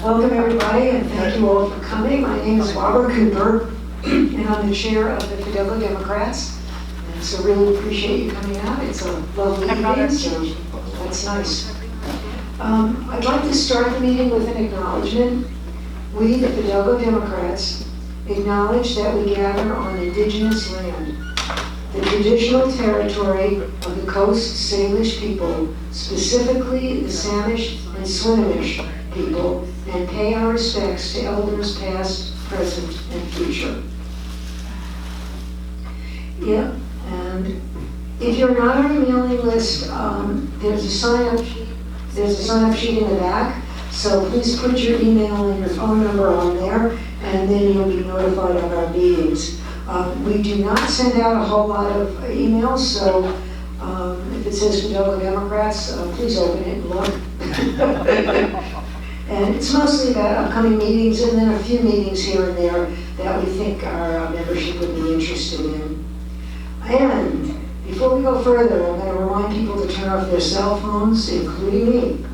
Welcome everybody, and thank you all for coming. My name is Barbara Cooper, and I'm the chair of the Fidalgo Democrats. And so really appreciate you coming out. It's a lovely evening, so that's nice. I'd like to start the meeting with an acknowledgement. We, the Fidalgo Democrats, acknowledge that we gather on indigenous land, the traditional territory of the Coast Salish people, specifically the Samish and Swinomish people, and pay our respects to elders past, present, and future. Yeah, and if you're not on the mailing list, there's a sign-up sheet in the back, so please put your email and your phone number on there, and then you'll be notified of our meetings. We do not send out a whole lot of emails, so if it says Fidalgo Democrats, please open it and look. And it's mostly about upcoming meetings and then a few meetings here and there that we think our membership would be interested in. And before we go further, I'm going to remind people to turn off their cell phones, including me.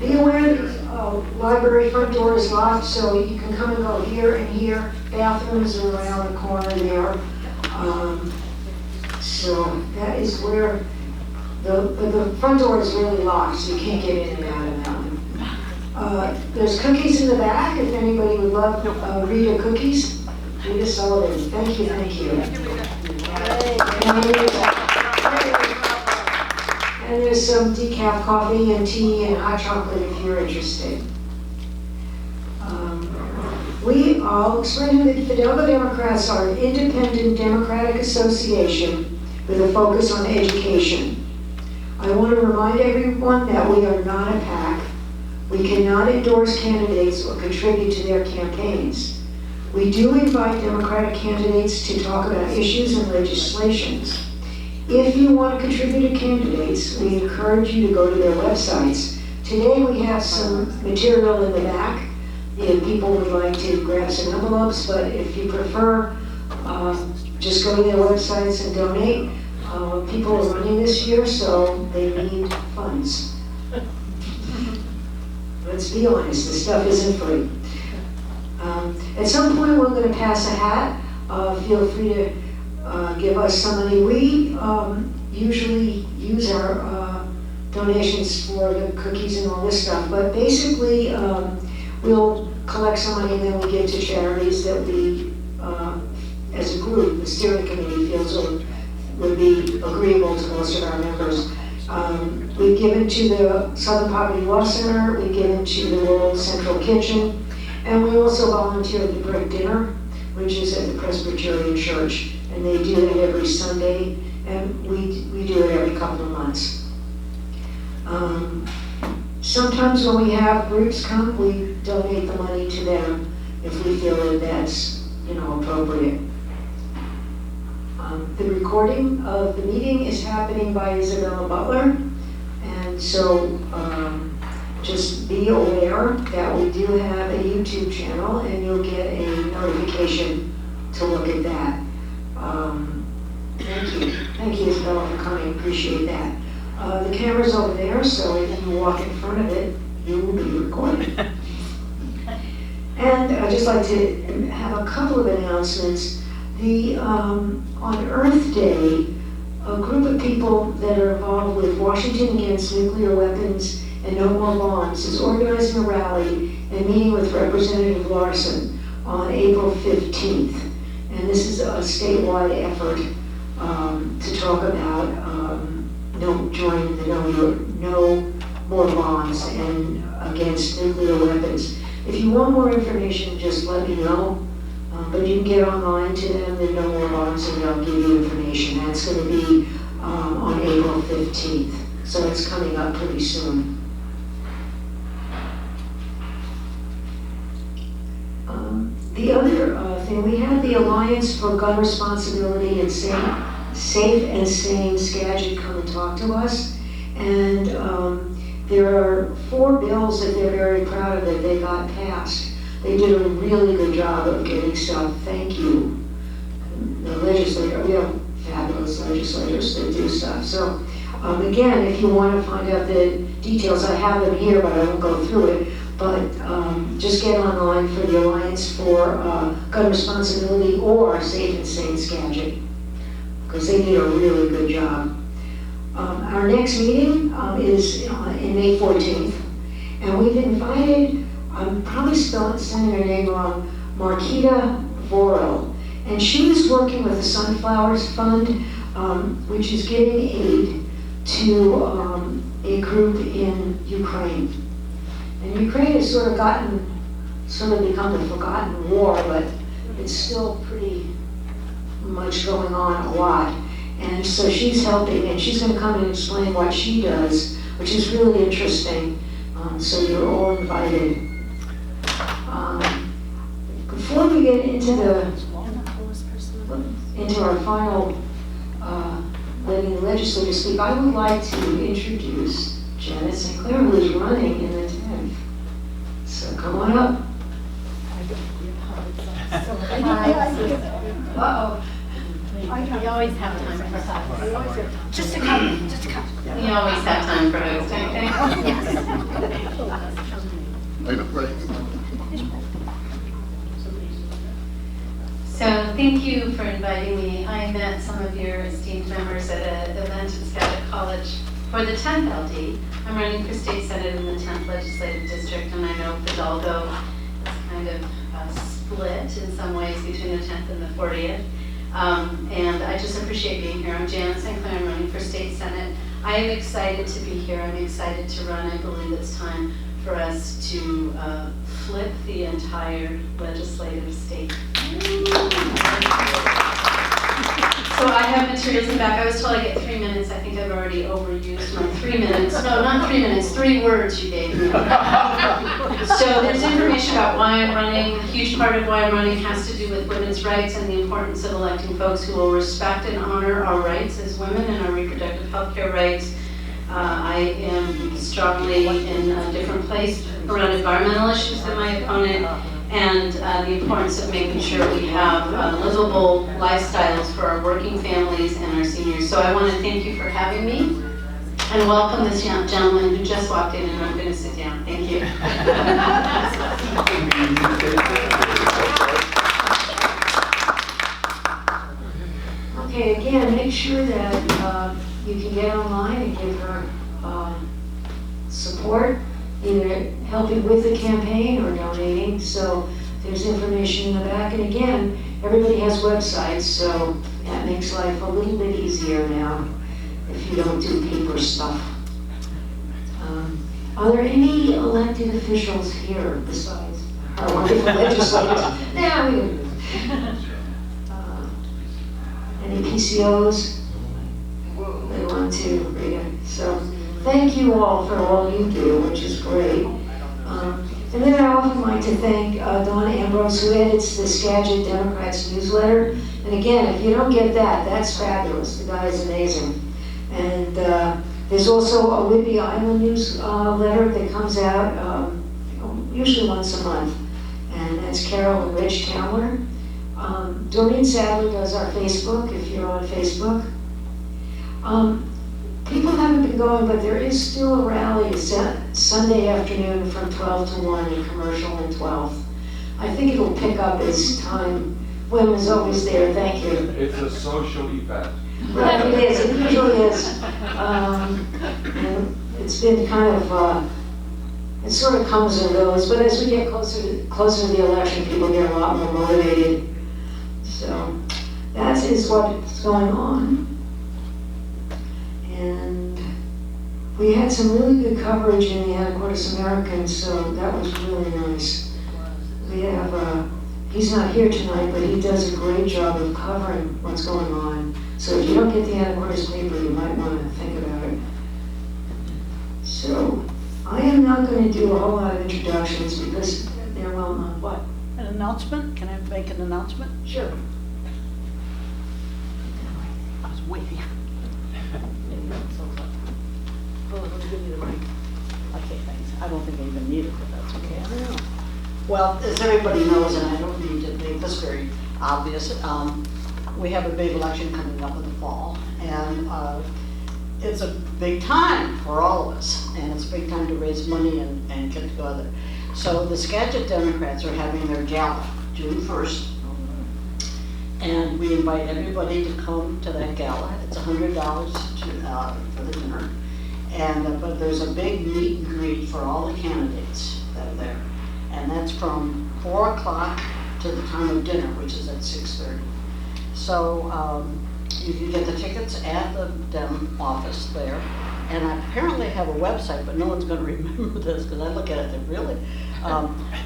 Be aware the library front door is locked, so you can come and go here and here. Bathrooms are around the corner there. So that is where the front door is really locked, so you can't get in and out of that one. There's cookies in the back, if anybody would love Rita cookies. Rita Sullivan, thank you, thank you. And there's some decaf coffee and tea and hot chocolate if you're interested. I'll explain that Fidalgo Democrats are an independent democratic association with a focus on education. I want to remind everyone that we are not a PAC. We cannot endorse candidates or contribute to their campaigns. We do invite Democratic candidates to talk about issues and legislations. If you want to contribute to candidates, we encourage you to go to their websites. Today we have some material in the back if people would like to grab some envelopes, but if you prefer, just go to their websites and donate. People are running this year, so they need funds. Let's be honest, this stuff isn't free. At some point we're going to pass a hat. Feel free to give us some money. We usually use our donations for the cookies and all this stuff, but basically we'll collect some money and then we give to charities that we, as a group, the steering committee feels would be agreeable to most of our members. We've given to the Southern Poverty Law Center, we've given to the World Central Kitchen, and we also volunteer at the Bread Dinner, which is at the Presbyterian Church. And they do it every Sunday, and we do it every couple of months. Sometimes when we have groups come, we donate the money to them if we feel that that's appropriate. The recording of the meeting is happening by Isabella Butler, and so just be aware that we do have a YouTube channel, and you'll get a notification to look at that. Thank you Isabella for coming, appreciate that. The camera's over there, so if you walk in front of it, you will be recorded. And I'd just like to have a couple of announcements. On Earth Day, a group of people that are involved with Washington Against Nuclear Weapons and No More Bombs is organizing a rally and meeting with Representative Larson on April 15th. And this is a statewide effort to talk about joining the No More Bombs and against nuclear weapons. If you want more information, just let me know. But you can get online to them, the No More Bombs, and they'll give you information. That's going to be on April 15th. So it's coming up pretty soon. The other thing, we had the Alliance for Gun Responsibility and Safe and Sane Skagit come and talk to us. And there are 4 bills that they're very proud of that they got passed. They did a really good job of getting stuff. Thank you. The legislator, we have fabulous legislators that do stuff. So again, if you want to find out the details, I have them here, but I won't go through it. But just get online for the Alliance for Gun Responsibility or Safe and Sane Skagit, because they did a really good job. Our next meeting is in May 14th, and we've invited, I'm probably saying her name wrong, Marquita Vorel, and she is working with the Sunflowers Fund, which is giving aid to a group in Ukraine. And Ukraine has sort of become the forgotten war, but it's still pretty much going on a lot. And so she's helping, and she's going to come and explain what she does, which is really interesting. So you're all invited. Before we get into our final letting the legislators speak, I would like to introduce Janet St. Clair, who is running in the 10th. So come on up. Uh-oh. We always have time for hugs. Just a couple. We always have time for hugs, don't you? So thank you for inviting me. I met some of your esteemed members at an event at Skagit College for the 10th LD. I'm running for state senate in the 10th legislative district, and I know Fidalgo is kind of split in some ways between the 10th and the 40th. And I just appreciate being here. I'm Janet St. Clair, I'm running for state senate. I am excited to be here. I'm excited to run. I believe it's time for us to flip the entire legislative state. So I have materials in the back. I was told I get 3 minutes. I think I've already overused my 3 minutes. No, not 3 minutes, 3 words you gave me. So there's information about why I'm running. A huge part of why I'm running has to do with women's rights and the importance of electing folks who will respect and honor our rights as women and our reproductive health care rights. I am strongly in a different place around environmental issues than my opponent, and the importance of making sure we have livable lifestyles for our working families and our seniors. So I want to thank you for having me and welcome this young gentleman who just walked in, and I'm going to sit down. Thank you. Okay, again, make sure that you can get online and give her support, either helping with the campaign or donating. So there's information in the back. And again, everybody has websites, so that makes life a little bit easier now if you don't do paper stuff. Are there any elected officials here besides our wonderful legislators? Yeah, any PCOs? They want to read it. So thank you all for all you do, which is great. And then I often like to thank Dawn Ambrose, who edits the Skagit Democrats newsletter. And again, if you don't get that, that's fabulous. The guy is amazing. And there's also a Whidbey Island newsletter that comes out usually once a month. And that's Carol and Rich Towler. Doreen Sadler does our Facebook, if you're on Facebook. People haven't been going, but there is still a rally Sunday afternoon from 12 to 1 in Commercial and 12th. I think it'll pick up as time. Women's always there, thank you. It's a social event. Right, it is, it usually is. And it's been kind of, it sort of comes and goes, but as we get closer to the election, people get a lot more motivated. So that is what's going on. And we had some really good coverage in the Anacortes American, so that was really nice. We have, he's not here tonight, but he does a great job of covering what's going on. So if you don't get the Anacortes paper, you might want to think about it. So I am not going to do a whole lot of introductions because they're well known. What? An announcement? Can I make an announcement? Sure. I was waiting. Oh, let me give you the mic. Okay, thanks. I don't think I even need it, but that's okay. I don't know. Well, as everybody knows, and I don't need to make this very obvious, we have a big election coming up in the fall, and it's a big time for all of us, and it's a big time to raise money and get together. So the Skagit Democrats are having their gala June 1st, and we invite everybody to come to that gala. It's $100 for the dinner, and but there's a big meet and greet for all the candidates that are there, and that's from 4 o'clock to the time of dinner, which is at 6:30. So you can get the tickets at the Dem office there, and I apparently have a website, but no one's going to remember this because I look at it and really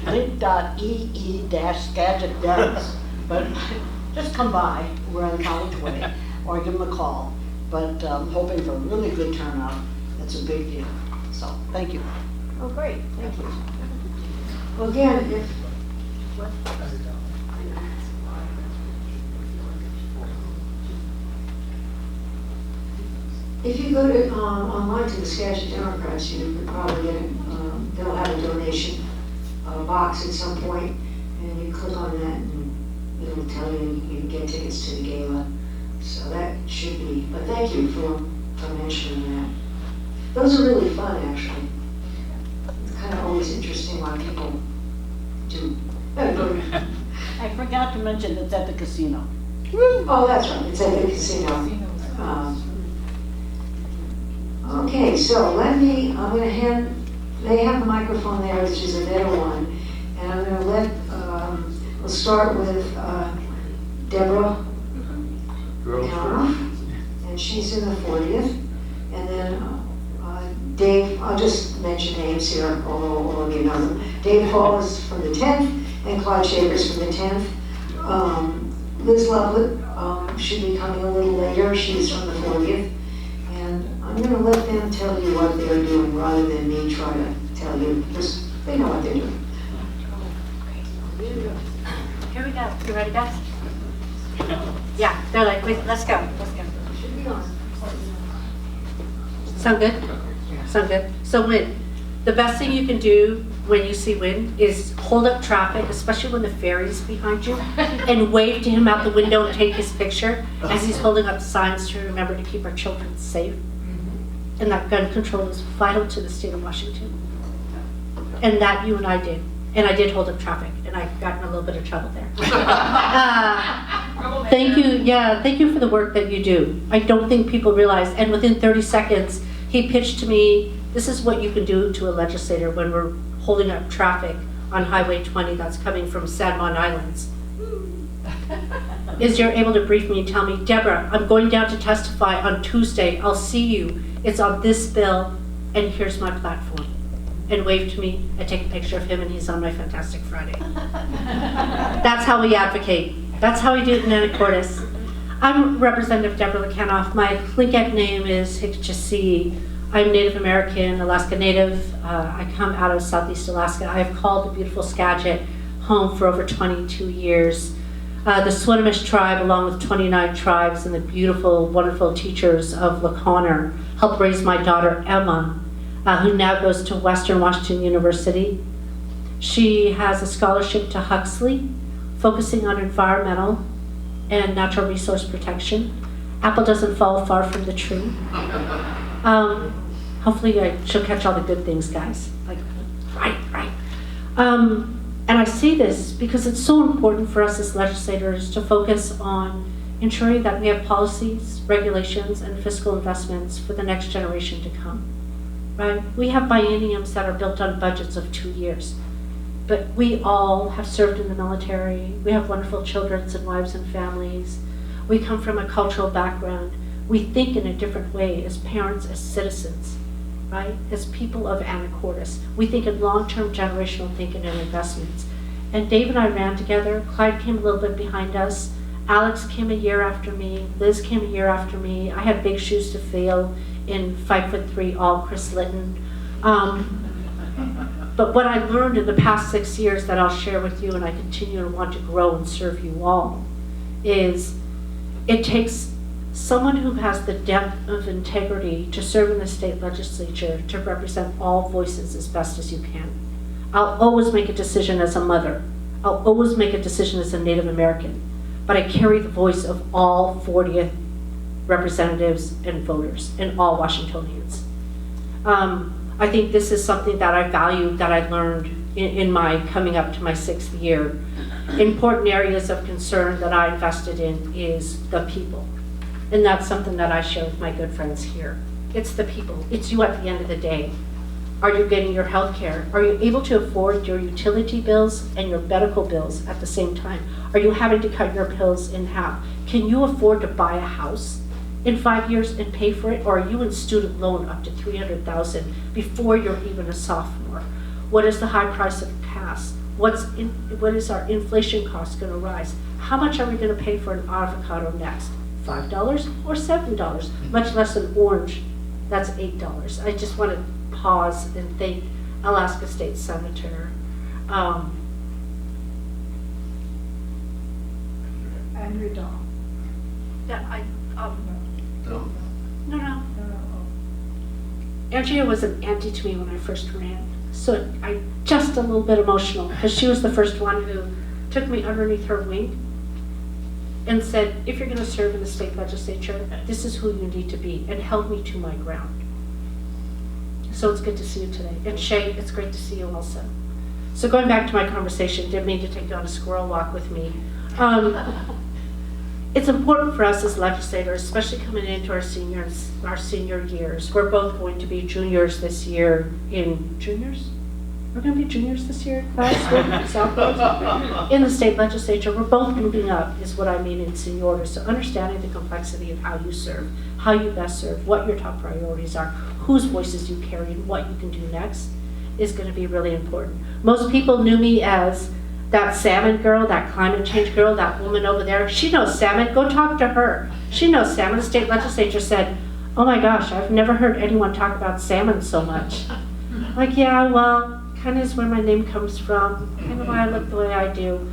link.ee-Skagit Dems, but just come by, we're on College Way, or give them a call. But hoping for a really good turnout. It's a big deal. So thank you. Oh, great, thank you. Well, again, if you go to online to the Skagit Democrats, you could probably get they'll have a donation box at some point, and you click on that, and it'll tell you you can get tickets to the gala. So that should be. But thank you for mentioning that. Those are really fun, actually. It's kind of always interesting why people do. I forgot to mention it's at the casino. Oh, that's right. It's at the casino. Okay, so I'm going to hand, they have the microphone there, which is a better one, and I'm going to we'll start with Deborah Karoff, and she's in the 40th, and then Dave, I'll just mention names here, although all of you know them. Dave Hall is from the 10th, and Claude Shavers from the 10th. Liz Lovelet should be coming a little later, she's from the 40th. And I'm going to let them tell you what they're doing rather than me try to tell you, because they know what they're doing. Here we go. You ready, guys? Yeah, they're like, wait, let's go. Let's go. Should be on. Sound good? Sound good? So Win, the best thing you can do when you see Win is hold up traffic, especially when the ferry's behind you, and wave to him out the window and take his picture as he's holding up signs to remember to keep our children safe. And that gun control is vital to the state of Washington. And that you and I did. And I did hold up traffic, and I got in a little bit of trouble there. Thank you, thank you for the work that you do. I don't think people realize, and within 30 seconds, he pitched to me, this is what you can do to a legislator when we're holding up traffic on Highway 20 that's coming from San Juan Islands. Is you're able to brief me and tell me, Deborah, I'm going down to testify on Tuesday, I'll see you. It's on this bill, and here's my platform. And wave to me, I take a picture of him, and he's on my Fantastic Friday. That's how we advocate. That's how we do it in Anacortes. I'm Representative Deborah Lekanoff. My Tlingit name is Hikchasi. I'm Native American, Alaska Native. I come out of Southeast Alaska. I've called the beautiful Skagit home for over 22 years. The Swinomish tribe, along with 29 tribes and the beautiful, wonderful teachers of LaConner, helped raise my daughter, Emma, who now goes to Western Washington University. She has a scholarship to Huxley, focusing on environmental and natural resource protection. Apple doesn't fall far from the tree. Hopefully she'll catch all the good things, guys. Like, right. And I say this because it's so important for us as legislators to focus on ensuring that we have policies, regulations, and fiscal investments for the next generation to come, right? We have bienniums that are built on budgets of 2 years, but we all have served in the military. We have wonderful children and wives and families. We come from a cultural background. We think in a different way as parents, as citizens, right? As people of Anacortes. We think in long-term generational thinking and investments. And Dave and I ran together. Clyde came a little bit behind us. Alex came a year after me. Liz came a year after me. I had big shoes to fill in 5'3" all Chris Litton. But what I learned in the past 6 years that I'll share with you, and I continue to want to grow and serve you all, is it takes someone who has the depth of integrity to serve in the state legislature to represent all voices as best as you can. I'll always make a decision as a mother. I'll always make a decision as a Native American. but I carry the voice of all 40th representatives and voters and all Washingtonians. I think this is something that I value, that I learned in my coming up to my 6th year. Important areas of concern that I invested in is the people. And that's something that I share with my good friends here. It's the people. It's you at the end of the day. Are you getting your health care? Are you able to afford your utility bills and your medical bills at the same time? Are you having to cut your bills in half? Can you afford to buy a house in 5 years and pay for it? Or are you in student loan up to $300,000 before you're even a sophomore? What is the high price of gas? What is our inflation cost going to rise? How much are we going to pay for an avocado next? $5 or $7, much less an orange. That's $8. I just want to pause and thank Alaska State Senator Andrew Dahl. No. Andrea was an auntie to me when I first ran, so I'm just a little bit emotional because she was the first one who took me underneath her wing and said, if you're going to serve in the state legislature, this is who you need to be, and held me to my ground. So it's good to see you today. And Shay, it's great to see you also. So going back to my conversation, didn't mean to take you on a squirrel walk with me. It's important for us as legislators, especially coming into our senior years. We're both going to be juniors this year in juniors? We're going to be juniors this year, class, in the state legislature. We're both moving up, is what I mean in seniority. So understanding the complexity of how you serve, how you best serve, what your top priorities are, whose voices you carry, and what you can do next is going to be really important. Most people knew me as that salmon girl, that climate change girl, that woman over there. She knows salmon. Go talk to her. She knows salmon. The state legislature said, oh my gosh, I've never heard anyone talk about salmon so much. Like, yeah, well, kind of is where my name comes from, kind of why I look the way I do.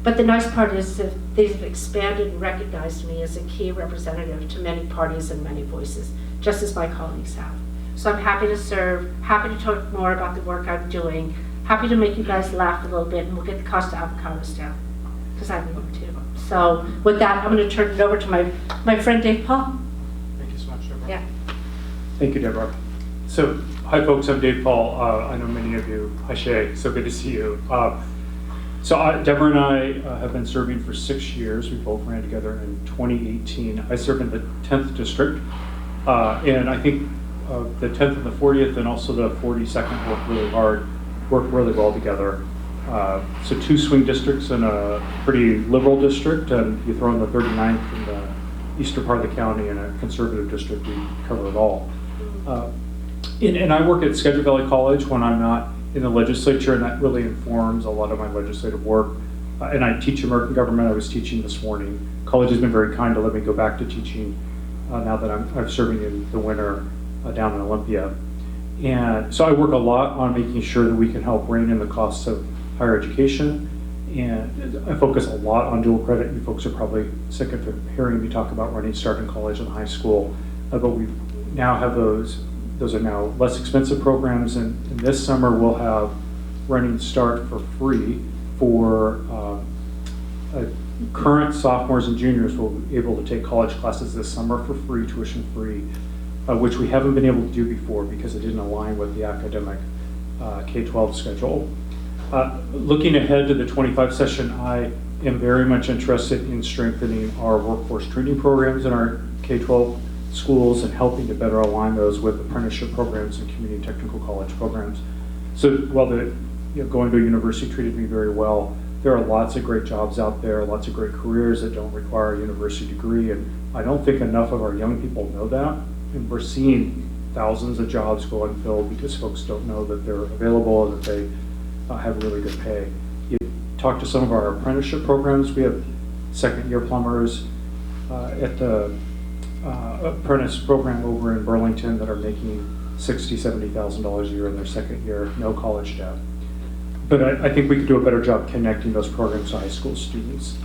But the nice part is that they've expanded and recognized me as a key representative to many parties and many voices, just as my colleagues have. So I'm happy to serve, happy to talk more about the work I'm doing, happy to make you guys laugh a little bit, and we'll get the cost of avocados down, because I need them too. So with that, I'm going to turn it over to my friend Dave Paul. Thank you so much, Deborah. Yeah. Thank you, Deborah. So, hi folks, I'm Dave Paul. I know many of you. Hi Shay, so good to see you. Deborah and I have been serving for 6 years. We both ran together in 2018. I serve in the 10th district, and I think the 10th and the 40th and also the 42nd work really well together. So 2 swing districts and a pretty liberal district, and you throw in the 39th in the eastern part of the county and a conservative district, we cover it all. And I work at Skagit Valley College when I'm not in the legislature, and that really informs a lot of my legislative work. And I teach American government. I was teaching this morning. College has been very kind to let me go back to teaching now that I'm serving in the winter down in Olympia. And so I work a lot on making sure that we can help rein in the costs of higher education. And I focus a lot on dual credit. You folks are probably sick of hearing me talk about running start in college and high school, but we now have those. Those are now less expensive programs, and this summer we'll have running start for free for current sophomores and juniors will be able to take college classes this summer for free, tuition free, which we haven't been able to do before because it didn't align with the academic K-12 schedule. Looking ahead to the 25 session, I am very much interested in strengthening our workforce training programs in our K-12 schools and helping to better align those with apprenticeship programs and community technical college programs. So while going to a university treated me very well, there are lots of great jobs out there, lots of great careers that don't require a university degree, and I don't think enough of our young people know that. And we're seeing thousands of jobs go unfilled because folks don't know that they're available and that they have really good pay. You talk to some of our apprenticeship programs. We have second-year plumbers at the apprentice program over in Burlington that are making $60,000, $70,000 a year in their second year, no college debt. But I think we could do a better job connecting those programs to high school students.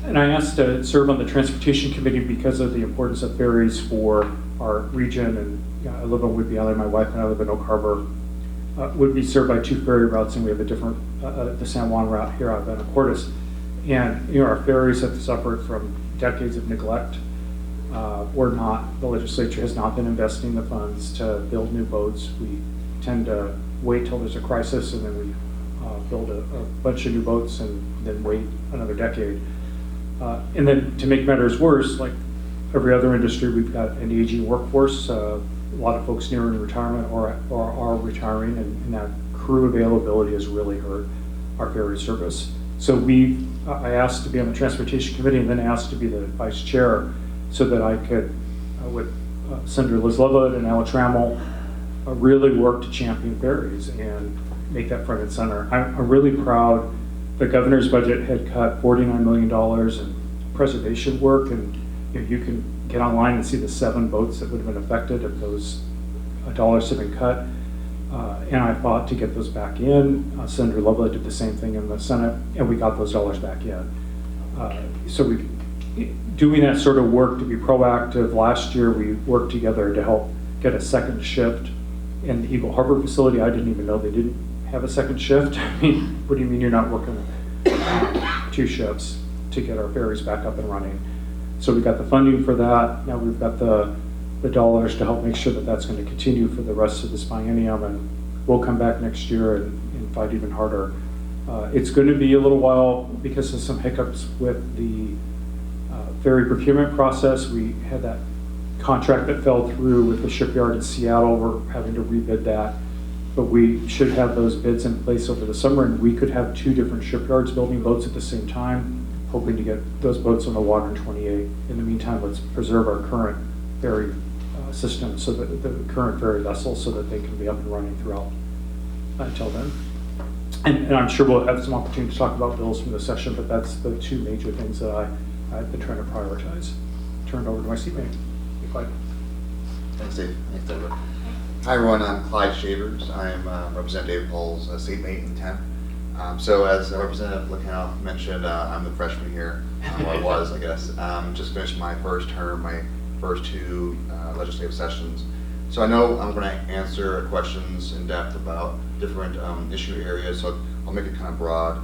And I asked to serve on the transportation committee because of the importance of ferries for our region. And I live on Whidbey Island, my wife and I live in Oak Harbor. Would be served by 2 ferry routes, and we have a different, the San Juan route here out of Anacortes. And, you know, our ferries have suffered from decades of neglect. The legislature has not been investing the funds to build new boats. We tend to wait till there's a crisis and then we build a bunch of new boats and then wait another decade. And then to make matters worse, like every other industry, we've got an aging workforce. A lot of folks nearing retirement or are retiring, and that crew availability has really hurt our ferry service. So I asked to be on the transportation committee and then asked to be the vice chair so that I could, with Senator Liz Lovett and Alex Trammell, really work to champion ferries and make that front and center. I'm really proud. The governor's budget had cut $49 million in preservation work, and you can get online and see the 7 boats that would have been affected if those dollars had been cut. And I fought to get those back in. Senator Lovett did the same thing in the Senate, and we got those dollars back in. So we're doing that sort of work to be proactive. Last year, we worked together to help get a second shift in the Eagle Harbor facility. I didn't even know they didn't have a second shift. I mean, what do you mean you're not working 2 shifts to get our ferries back up and running? So we got the funding for that. Now we've got the dollars to help make sure that that's going to continue for the rest of this biennium, and we'll come back next year and fight even harder. It's going to be a little while because of some hiccups with the ferry procurement process. We had that contract that fell through with the shipyard in Seattle. We're having to rebid that, but we should have those bids in place over the summer, and we could have 2 different shipyards building boats at the same time, hoping to get those boats on the water in 28. In the meantime, let's preserve our current ferry system, so that the current ferry vessels, so that they can be up and running throughout until then. And I'm sure we'll have some opportunity to talk about bills from the session, but that's the 2 major things that I've been trying to prioritize. Turn it over to my seatmate. Clyde. Thanks, Dave. Thanks, Deborah. Hi, everyone. I'm Clyde Shavers. I'm Representative Dave Pohl's seatmate in 10. So as Representative LaCal mentioned, I'm the freshman here, or I was, I guess. Just finished my first term, my first 2 legislative sessions. So I know I'm going to answer questions in depth about different issue areas, so I'll make it kind of broad.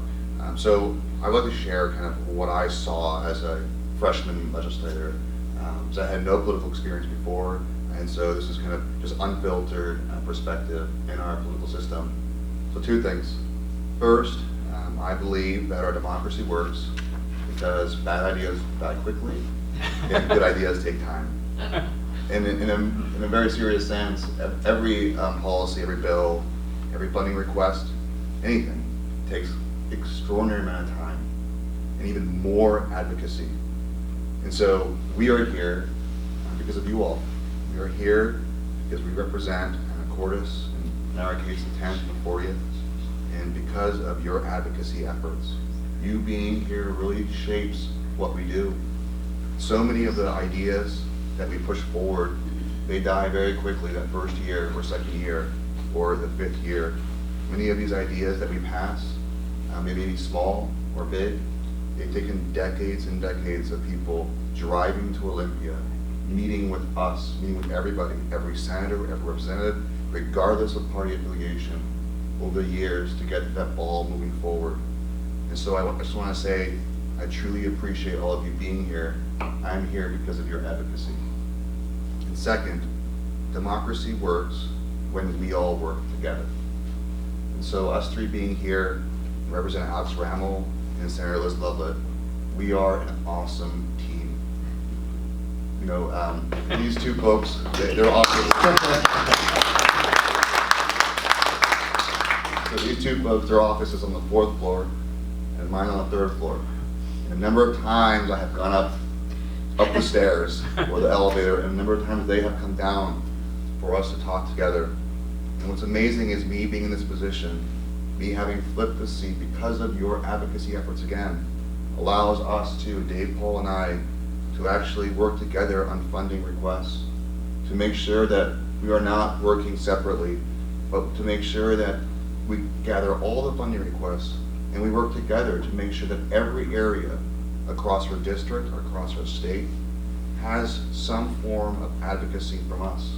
So I'd like to share kind of what I saw as a freshman legislator. So I had no political experience before, and so this is kind of just unfiltered perspective in our political system. So 2 things. First, I believe that our democracy works because bad ideas die quickly and good ideas take time. And in a very serious sense, every policy, every bill, every funding request, anything takes extraordinary amount of time and even more advocacy. And so we are here because of you all. We are here because we represent Cordis, and in our case the 10th and the 40th, and because of your advocacy efforts. You being here really shapes what we do. So many of the ideas that we push forward, they die very quickly that first year or second year or the 5th year. Many of these ideas that we pass, maybe small or big, they've taken decades and decades of people driving to Olympia, meeting with us, meeting with everybody, every senator, every representative, regardless of party affiliation, over the years to get that ball moving forward. And so I just want to say, I truly appreciate all of you being here. I'm here because of your advocacy. And second, democracy works when we all work together. And so us 3 being here, Representative Alex Trammell and Senator Liz Lovett, we are an awesome team. You know, these 2 folks, they're awesome. So these 2 folks, their office is on the 4th floor, and mine on the 3rd floor. And a number of times I have gone up the stairs or the elevator, and a number of times they have come down for us to talk together. And what's amazing is me being in this position, me having flipped the seat because of your advocacy efforts again, allows us to, Dave Pohl and I, to actually work together on funding requests, to make sure that we are not working separately, but to make sure that we gather all the funding requests and we work together to make sure that every area across our district, across our state, has some form of advocacy from us.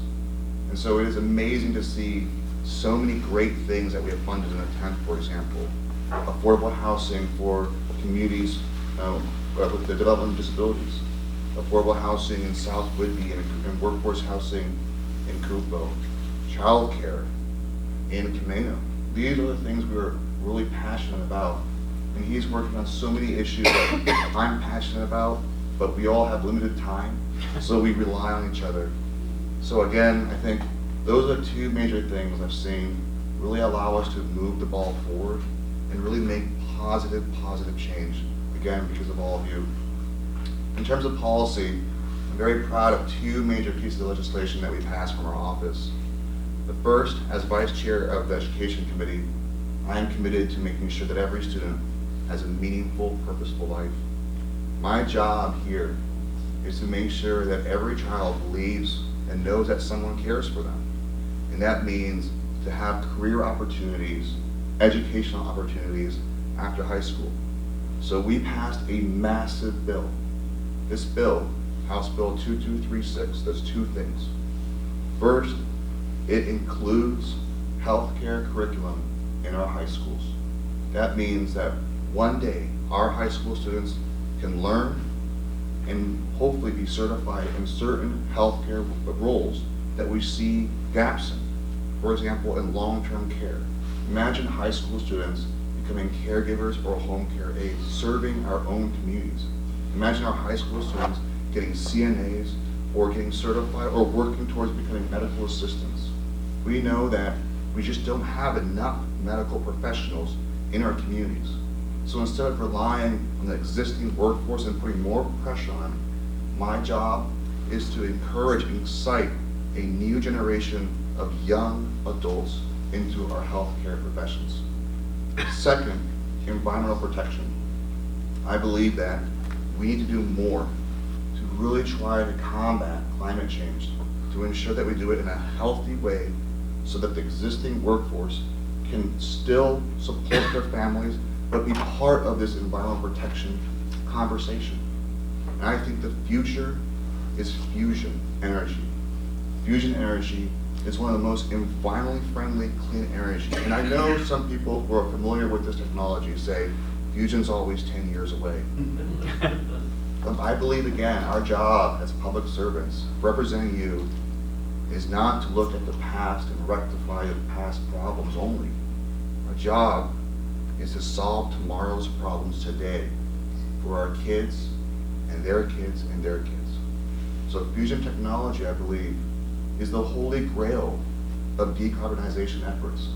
And so it is amazing to see so many great things that we have funded in the 10th, for example, affordable housing for communities with the development of disabilities, affordable housing in South Whitby and workforce housing in Kupo, childcare in Camino. These are the things we're really passionate about. And he's working on so many issues that I'm passionate about, but we all have limited time, so we rely on each other. So again, I think those are two major things I've seen really allow us to move the ball forward and really make positive change, again, because of all of you. In terms of policy, I'm very proud of two major pieces of legislation that we passed from our office. The first, as Vice Chair of the Education Committee, I am committed to making sure that every student has a meaningful, purposeful life. My job here is to make sure that every child believes and knows that someone cares for them. And that means to have career opportunities, educational opportunities after high school. So we passed a massive bill. This bill, House Bill 2236, does two things. First, it includes healthcare curriculum in our high schools. That means that one day our high school students can learn and hopefully be certified in certain healthcare roles that we see gaps in. For example, in long-term care. Imagine high school students becoming caregivers or home care aides, serving our own communities. Imagine our high school students getting CNAs or getting certified or working towards becoming medical assistants. We know that we just don't have enough medical professionals in our communities. So instead of relying on the existing workforce and putting more pressure on it, my job is to encourage and incite a new generation of young adults into our healthcare professions. Second, environmental protection. I believe that we need to do more to really try to combat climate change, to ensure that we do it in a healthy way so that the existing workforce can still support their families, but be part of this environmental protection conversation. And I think the future is fusion energy. Fusion energy is one of the most environmentally friendly, clean energy. And I know some people who are familiar with this technology say, fusion's always 10 years away. But I believe, again, our job as public servants, representing you, is not to look at the past and rectify the past problems only. Our job is to solve tomorrow's problems today for our kids and their kids and their kids. So fusion technology, I believe, is the holy grail of decarbonization efforts.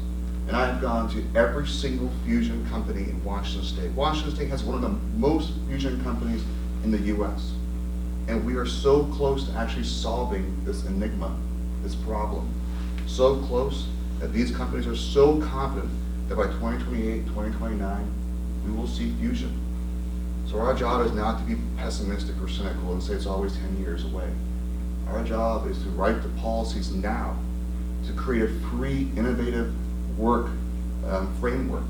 And I've gone to every single fusion company in Washington State. Washington State has one of the most fusion companies in the US. And we are so close to actually solving this enigma, this problem. So close that these companies are so confident that by 2028, 2029, we will see fusion. So our job is not to be pessimistic or cynical and say it's always 10 years away. Our job is to write the policies now to create a free, innovative work framework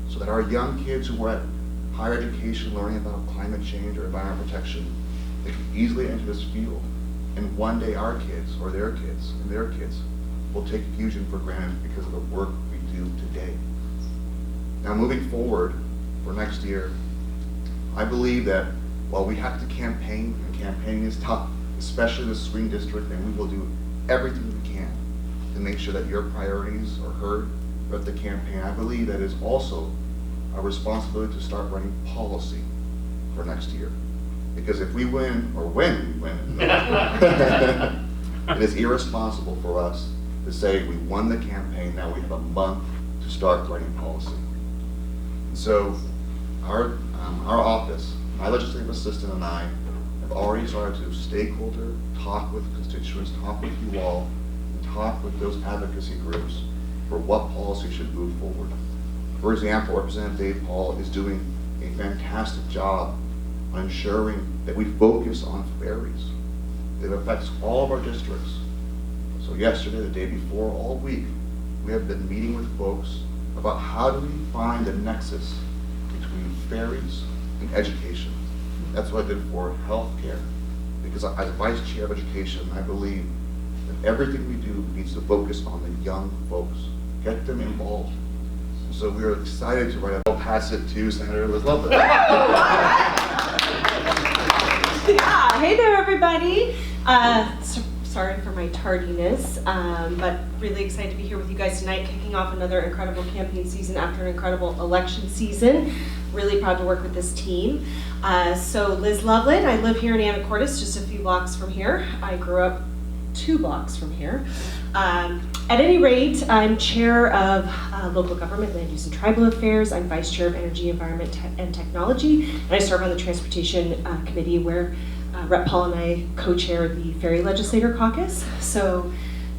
so that our young kids who are at higher education learning about climate change or environmental protection, they can easily enter this field. And one day our kids or their kids and their kids will take fusion for granted because of the work we do today. Now moving forward for next year, I believe that while we have to campaign, and campaigning is tough, especially the swing district, and we will do everything we can to make sure that your priorities are heard throughout the campaign, I believe that is also our responsibility to start writing policy for next year. Because if we win, or when we win, it is irresponsible for us to say we won the campaign, now we have a month to start writing policy. And so our office, my legislative assistant and I, have already started to stakeholder, talk with constituents, talk with you all, and talk with those advocacy groups for what policy should move forward. For example, Representative Dave Paul is doing a fantastic job on ensuring that we focus on ferries. It affects all of our districts. So yesterday, the day before, all week, we have been meeting with folks about how do we find the nexus between ferries and education. That's what I did for healthcare. Because as Vice Chair of Education, I believe that everything we do needs to focus on the young folks. Get them involved. So we are excited to write a bill, pass it to Senator Liz Lovett. Yeah, hey there, everybody. Sorry for my tardiness, but really excited to be here with you guys tonight, kicking off another incredible campaign season after an incredible election season. Really proud to work with this team. So Liz Loveland, I live here in Anacortes, just a few blocks from here. I grew up 2 blocks from here. At any rate, I'm chair of local government, land use and tribal affairs. I'm vice chair of energy, environment, and technology, and I serve on the transportation committee where Rep. Paul and I co-chair the Ferry Legislator Caucus. So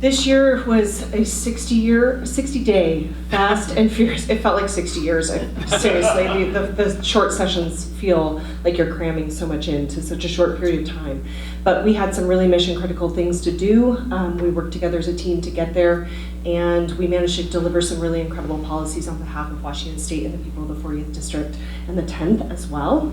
this year was a 60-day fast and furious. It felt like 60 years. Seriously, the short sessions feel like you're cramming so much into such a short period of time. But we had some really mission critical things to do. We worked together as a team to get there, and we managed to deliver some really incredible policies on behalf of Washington State and the people of the 40th District and the 10th as well.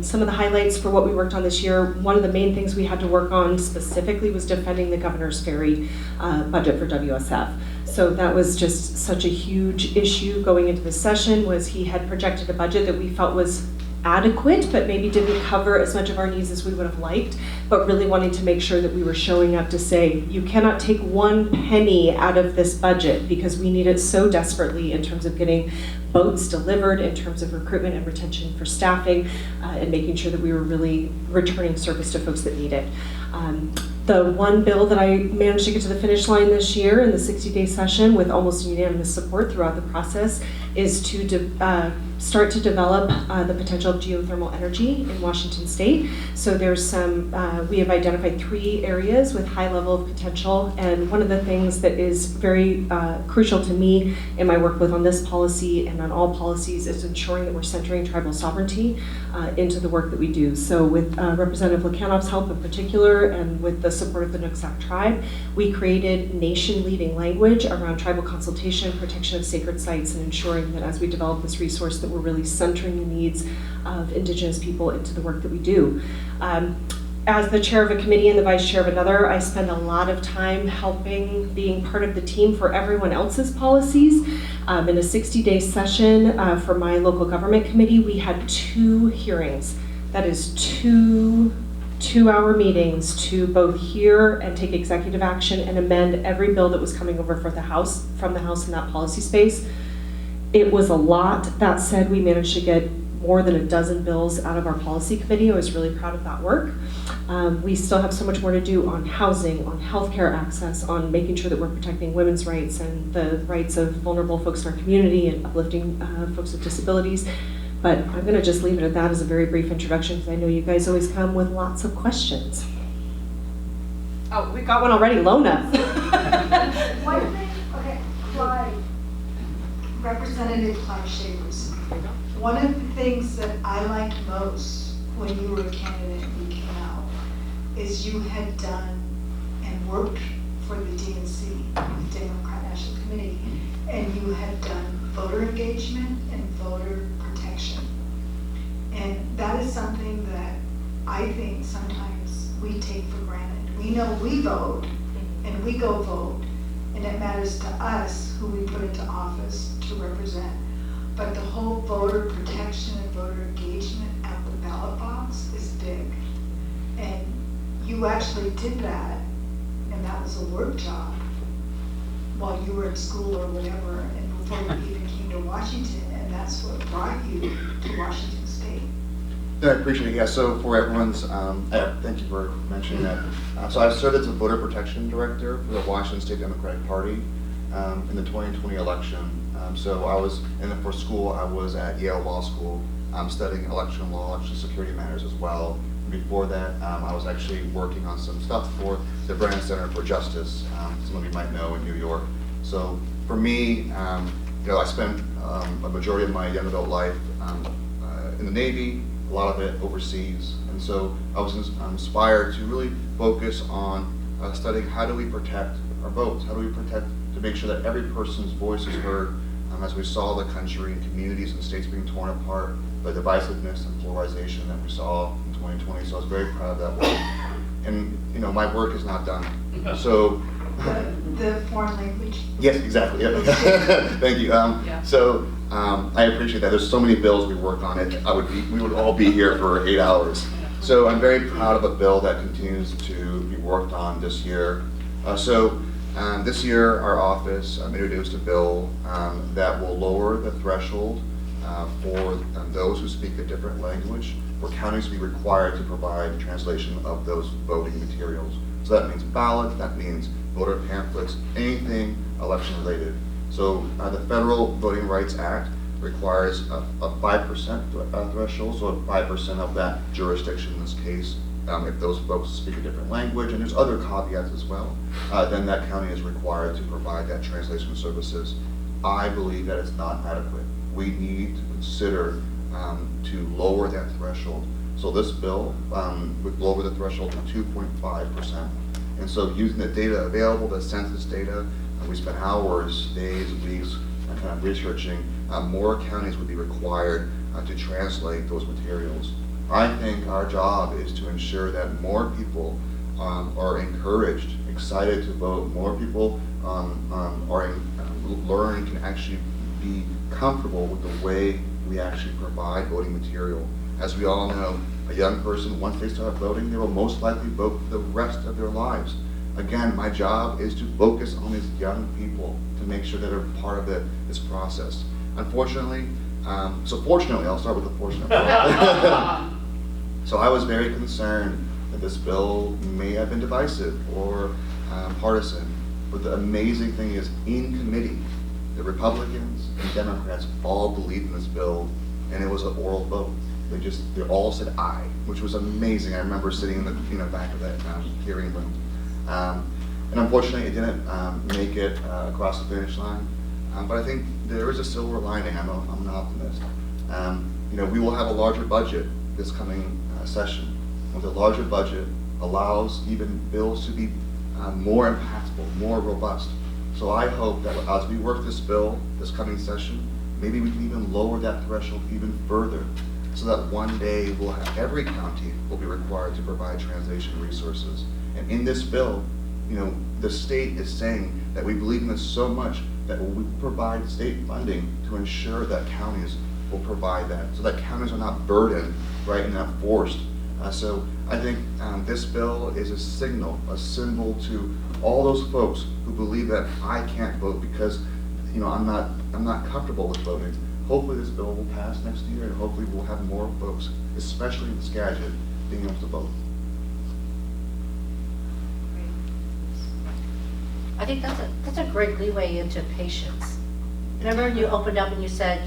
Some of the highlights for what we worked on this year, one of the main things we had to work on specifically was defending the governor's ferry budget for WSF. So that was just such a huge issue going into the session. Was he had projected a budget that we felt was adequate, but maybe didn't cover as much of our needs as we would have liked, but really wanting to make sure that we were showing up to say, you cannot take 1 penny out of this budget because we need it so desperately in terms of getting boats delivered, in terms of recruitment and retention for staffing, and making sure that we were really returning service to folks that need it. The one bill that I managed to get to the finish line this year in the 60-day session with almost unanimous support throughout the process is to start to develop the potential of geothermal energy in Washington State. So there's some, we have identified 3 areas with high level of potential, and one of the things that is very crucial to me in my work with on this policy and on all policies is ensuring that we're centering tribal sovereignty into the work that we do. So with Representative Lekanoff's help in particular, and with the support of the Nooksack tribe, we created nation-leading language around tribal consultation, protection of sacred sites, and ensuring that as we develop this resource that we're really centering the needs of Indigenous people into the work that we do. As the chair of a committee and the vice chair of another, I spend a lot of time helping, being part of the team for everyone else's policies. In a 60-day session for my local government committee, we had 2 hearings. That is 2 2-hour meetings to both hear and take executive action and amend every bill that was coming over from the House in that policy space. It was a lot. That said, we managed to get more than a dozen bills out of our policy committee. I was really proud of that work. We still have so much more to do on housing, on healthcare access, on making sure that we're protecting women's rights and the rights of vulnerable folks in our community and uplifting folks with disabilities. But I'm gonna just leave it at that as a very brief introduction because I know you guys always come with lots of questions. Oh, we got one already, Lona. One thing, okay, Clyde, Representative Clyde Shavers. One of the things that I liked most when you were a candidate and you came out is you had done and worked for the DNC, the Democrat National Committee, and you had done voter engagement and voter protection. And that is something that I think sometimes we take for granted. We know we vote and we go vote, and it matters to us who we put into office to represent. But the whole voter protection and voter engagement at the ballot box is big. And you actually did that, and that was a work job while you were in school or whatever, and before you even came to Washington, and that's what brought you to Washington State. Yeah, I appreciate it. Yeah, so for everyone's, thank you for mentioning that. So I served as a voter protection director for the Washington State Democratic Party in the 2020 election. So I was, for school, I was at Yale Law School studying election law, election security matters as well. Before that, I was actually working on some stuff for the Brennan Center for Justice, some of you might know, in New York. So for me, I spent a majority of my young adult life in the Navy, a lot of it overseas. And so I was inspired to really focus on studying how do we protect our votes, how do we protect to make sure that every person's voice is heard as we saw the country and communities and states being torn apart, the divisiveness and polarization that we saw in 2020. So I was very proud of that work. And my work is not done. So the foreign language. Yes, exactly, yeah. Thank you. I appreciate that. There's so many bills we work on it. We would all be here for 8 hours. So I'm very proud of a bill that continues to be worked on this year. This year, our office introduced a bill that will lower the threshold for those who speak a different language, for counties to be required to provide translation of those voting materials. So that means ballots, that means voter pamphlets, anything election related. So the Federal Voting Rights Act requires a 5% threshold, so 5% of that jurisdiction in this case, if those folks speak a different language, and there's other caveats as well, then that county is required to provide that translation services. I believe that it's not adequate. We need to consider to lower that threshold. So this bill would lower the threshold to 2.5%. And so using the data available, the census data, we spent hours, days, weeks kind of researching, more counties would be required to translate those materials. I think our job is to ensure that more people are encouraged, excited to vote, more people learn, can actually be comfortable with the way we actually provide voting material. As we all know, a young person, once they start voting, they will most likely vote for the rest of their lives. Again, my job is to focus on these young people to make sure that they're part of this process. Unfortunately, fortunately, I'll start with the fortunate part. So I was very concerned that this bill may have been divisive or partisan. But the amazing thing is, in committee, the Republicans and Democrats all believed in this bill, and it was an oral vote. They all said aye, which was amazing. I remember sitting in the back of that hearing room. And unfortunately, it didn't make it across the finish line. But I think there is a silver lining. I'm an optimist. We will have a larger budget this coming session. With a larger budget allows even bills to be more impactful, more robust. So I hope that as we work this bill this coming session, maybe we can even lower that threshold even further, so that one day every county will be required to provide translation resources. And in this bill, the state is saying that we believe in this so much that we provide state funding to ensure that counties will provide that, so that counties are not burdened, right, and not forced. So I think this bill is a symbol to all those folks who believe that I can't vote because I'm not comfortable with voting. Hopefully this bill will pass next year, and hopefully we'll have more folks, especially in Skagit, being able to vote. I think that's a great leeway into patience. And I remember you opened up and you said,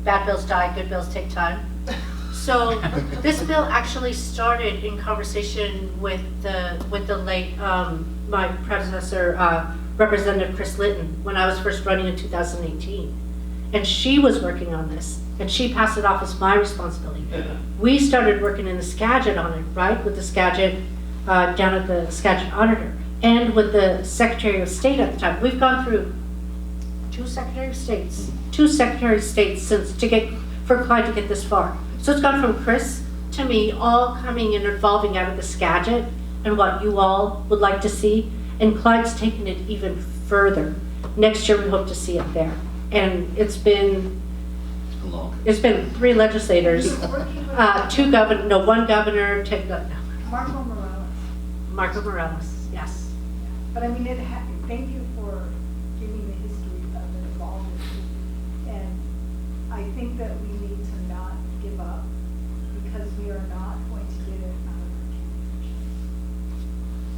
bad bills die, good bills take time. So this bill actually started in conversation with the late, my predecessor, Representative Chris Litton, when I was first running in 2018. And she was working on this, and she passed it off as my responsibility. We started working in the Skagit on it, right, with the Skagit, down at the Skagit Auditor, and with the Secretary of State at the time. We've gone through two Secretary of States since for Clyde to get this far. So it's gone from Chris to me, all coming and evolving out of the Skagit and what you all would like to see. And Clyde's taken it even further. Next year we hope to see it there. And it's been 3 legislators, one governor, Marco Morales, yes. But I mean, thank you for giving the history of it evolving. And I think that we need to not give up, because we are not going to get it out of our county.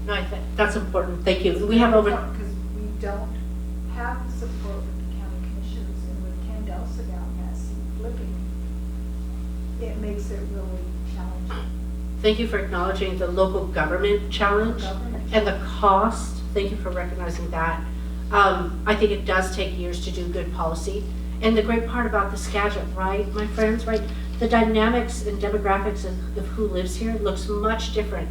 No, I think that's important. Thank you. We have over. Because we don't have the support with the county commissioners, and with Ken Delsa down that seat flipping, it makes it really challenging. Thank you for acknowledging the local government challenge and the cost. Thank you for recognizing that. I think it does take years to do good policy. And the great part about the Skagit, right, my friends, right, the dynamics and demographics of who lives here looks much different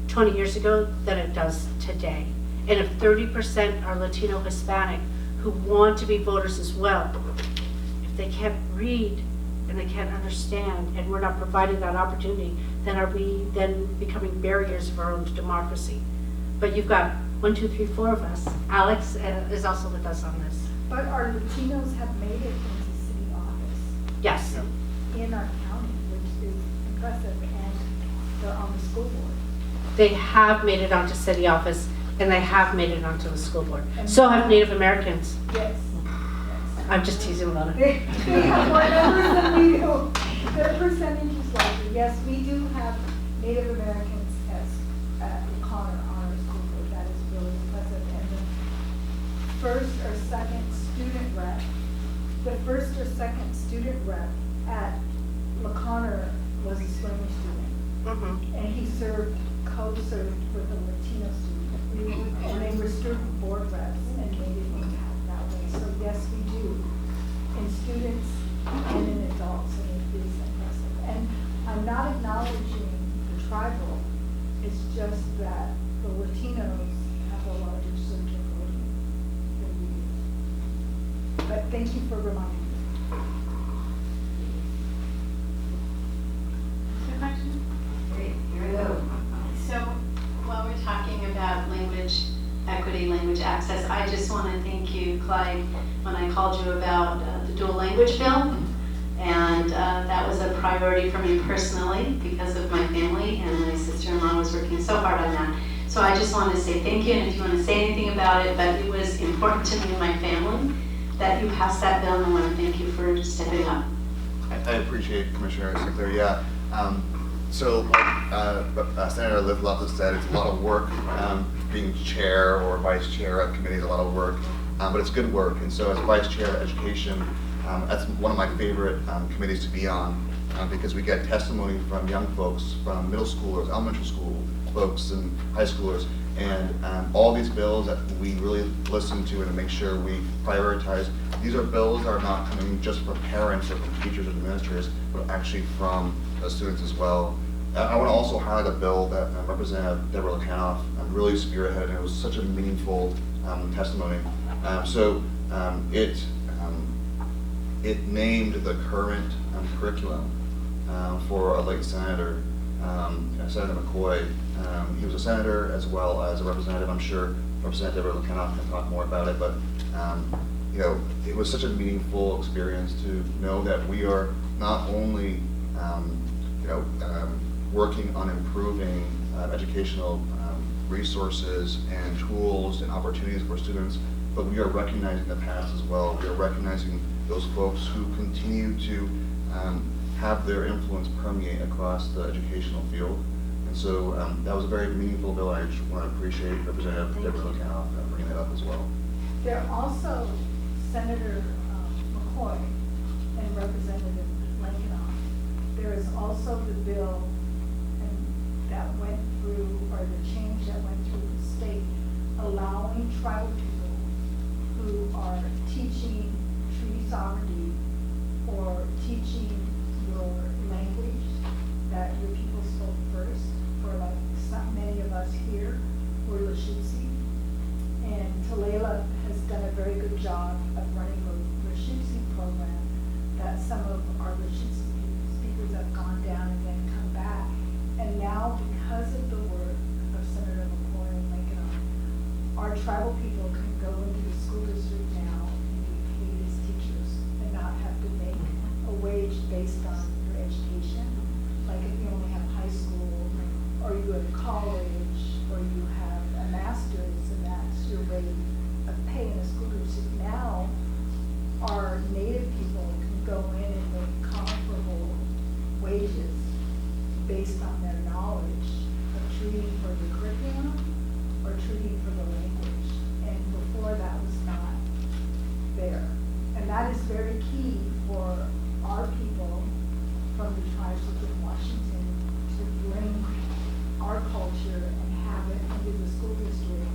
20 years ago than it does today. And if 30% are Latino Hispanic who want to be voters as well, if they can't read and they can't understand, and we're not providing that opportunity, then are we then becoming barriers of our own democracy? But you've got 1, 2, 3, 4 of us. Alex is also with us on this. But our Latinos have made it into city office Yes. in our county, which is impressive, and they're on the school board. They have made it onto city office, and they have made it onto the school board. So have Native Americans. Yes. I'm just teasing about it. They have more numbers than we do. Their percentage is larger. Yes, we do have Native Americans as Connor on our school board. That is really impressive. And the first or second student rep at LaConner was a swimming student. Mhm. And he co-served with a Latino student. And they were student board reps and made an impact that way. So yes, we do, in students and in adults, and it is impressive. And I'm not acknowledging the tribal, it's just that the Latinos have a larger surge of voting than we do. But thank you for reminding me. Great, here we go. So while we're talking about language equity, language access, I just want to thank you, Clyde, when I called you about the dual language bill. And that was a priority for me personally because of my family, and my sister-in-law was working so hard on that. So I just want to say thank you, and if you want to say anything about it, but it was important to me and my family that you passed that bill, and I want to thank you for stepping up. I appreciate Commissioner Sinclair, yeah. So like Senator Loftus said, it's a lot of work. Being chair or vice chair of committee is a lot of work, but it's good work. And so as vice chair of education, that's one of my favorite committees to be on because we get testimony from young folks, from middle schoolers, elementary school folks, and high schoolers. And all these bills that we really listen to and make sure we prioritize, these are bills that are not coming just from parents or from teachers or administrators, but actually from students as well. I want to also highlight a bill that Representative Deborah Lacanoff really spearheaded, and it was such a meaningful testimony. It named the current curriculum for a late senator, Senator McCoy. He was a senator as well as a representative. I'm sure Representative Deborah Lacanoff can talk more about it, but you know, it was such a meaningful experience to know that we are not only working on improving educational resources and tools and opportunities for students, but we are recognizing the past as well. We are recognizing those folks who continue to have their influence permeate across the educational field. And so that was a very meaningful bill. I just want to appreciate Representative Deborah Lacanoff bringing that up as well. There are also Senator McCoy and Representative Lankinoff. There is also the bill that went through, or the change that went through the state, allowing tribal people who are teaching treaty sovereignty or teaching your language that your people spoke first, for like many of us here who are Lashutsi. And Talela has done a very good job of running the Lashutsi program that some of our Lashutsi speakers have gone down and then come back. And now, because of the work of Senator McCoy and Lankinoff, our tribal people can go into the school district now and be paid as teachers and not have to make a wage based on your education. Like if you only have high school, or you go to college, or you have a master's, and that's your rate of pay in a school district. Now, our Native people can go in and make comparable wages based on their knowledge of treating for the curriculum or treating for the language. And before that was not there. And that is very key for our people from the tribes within Washington to bring our culture and have it into the school district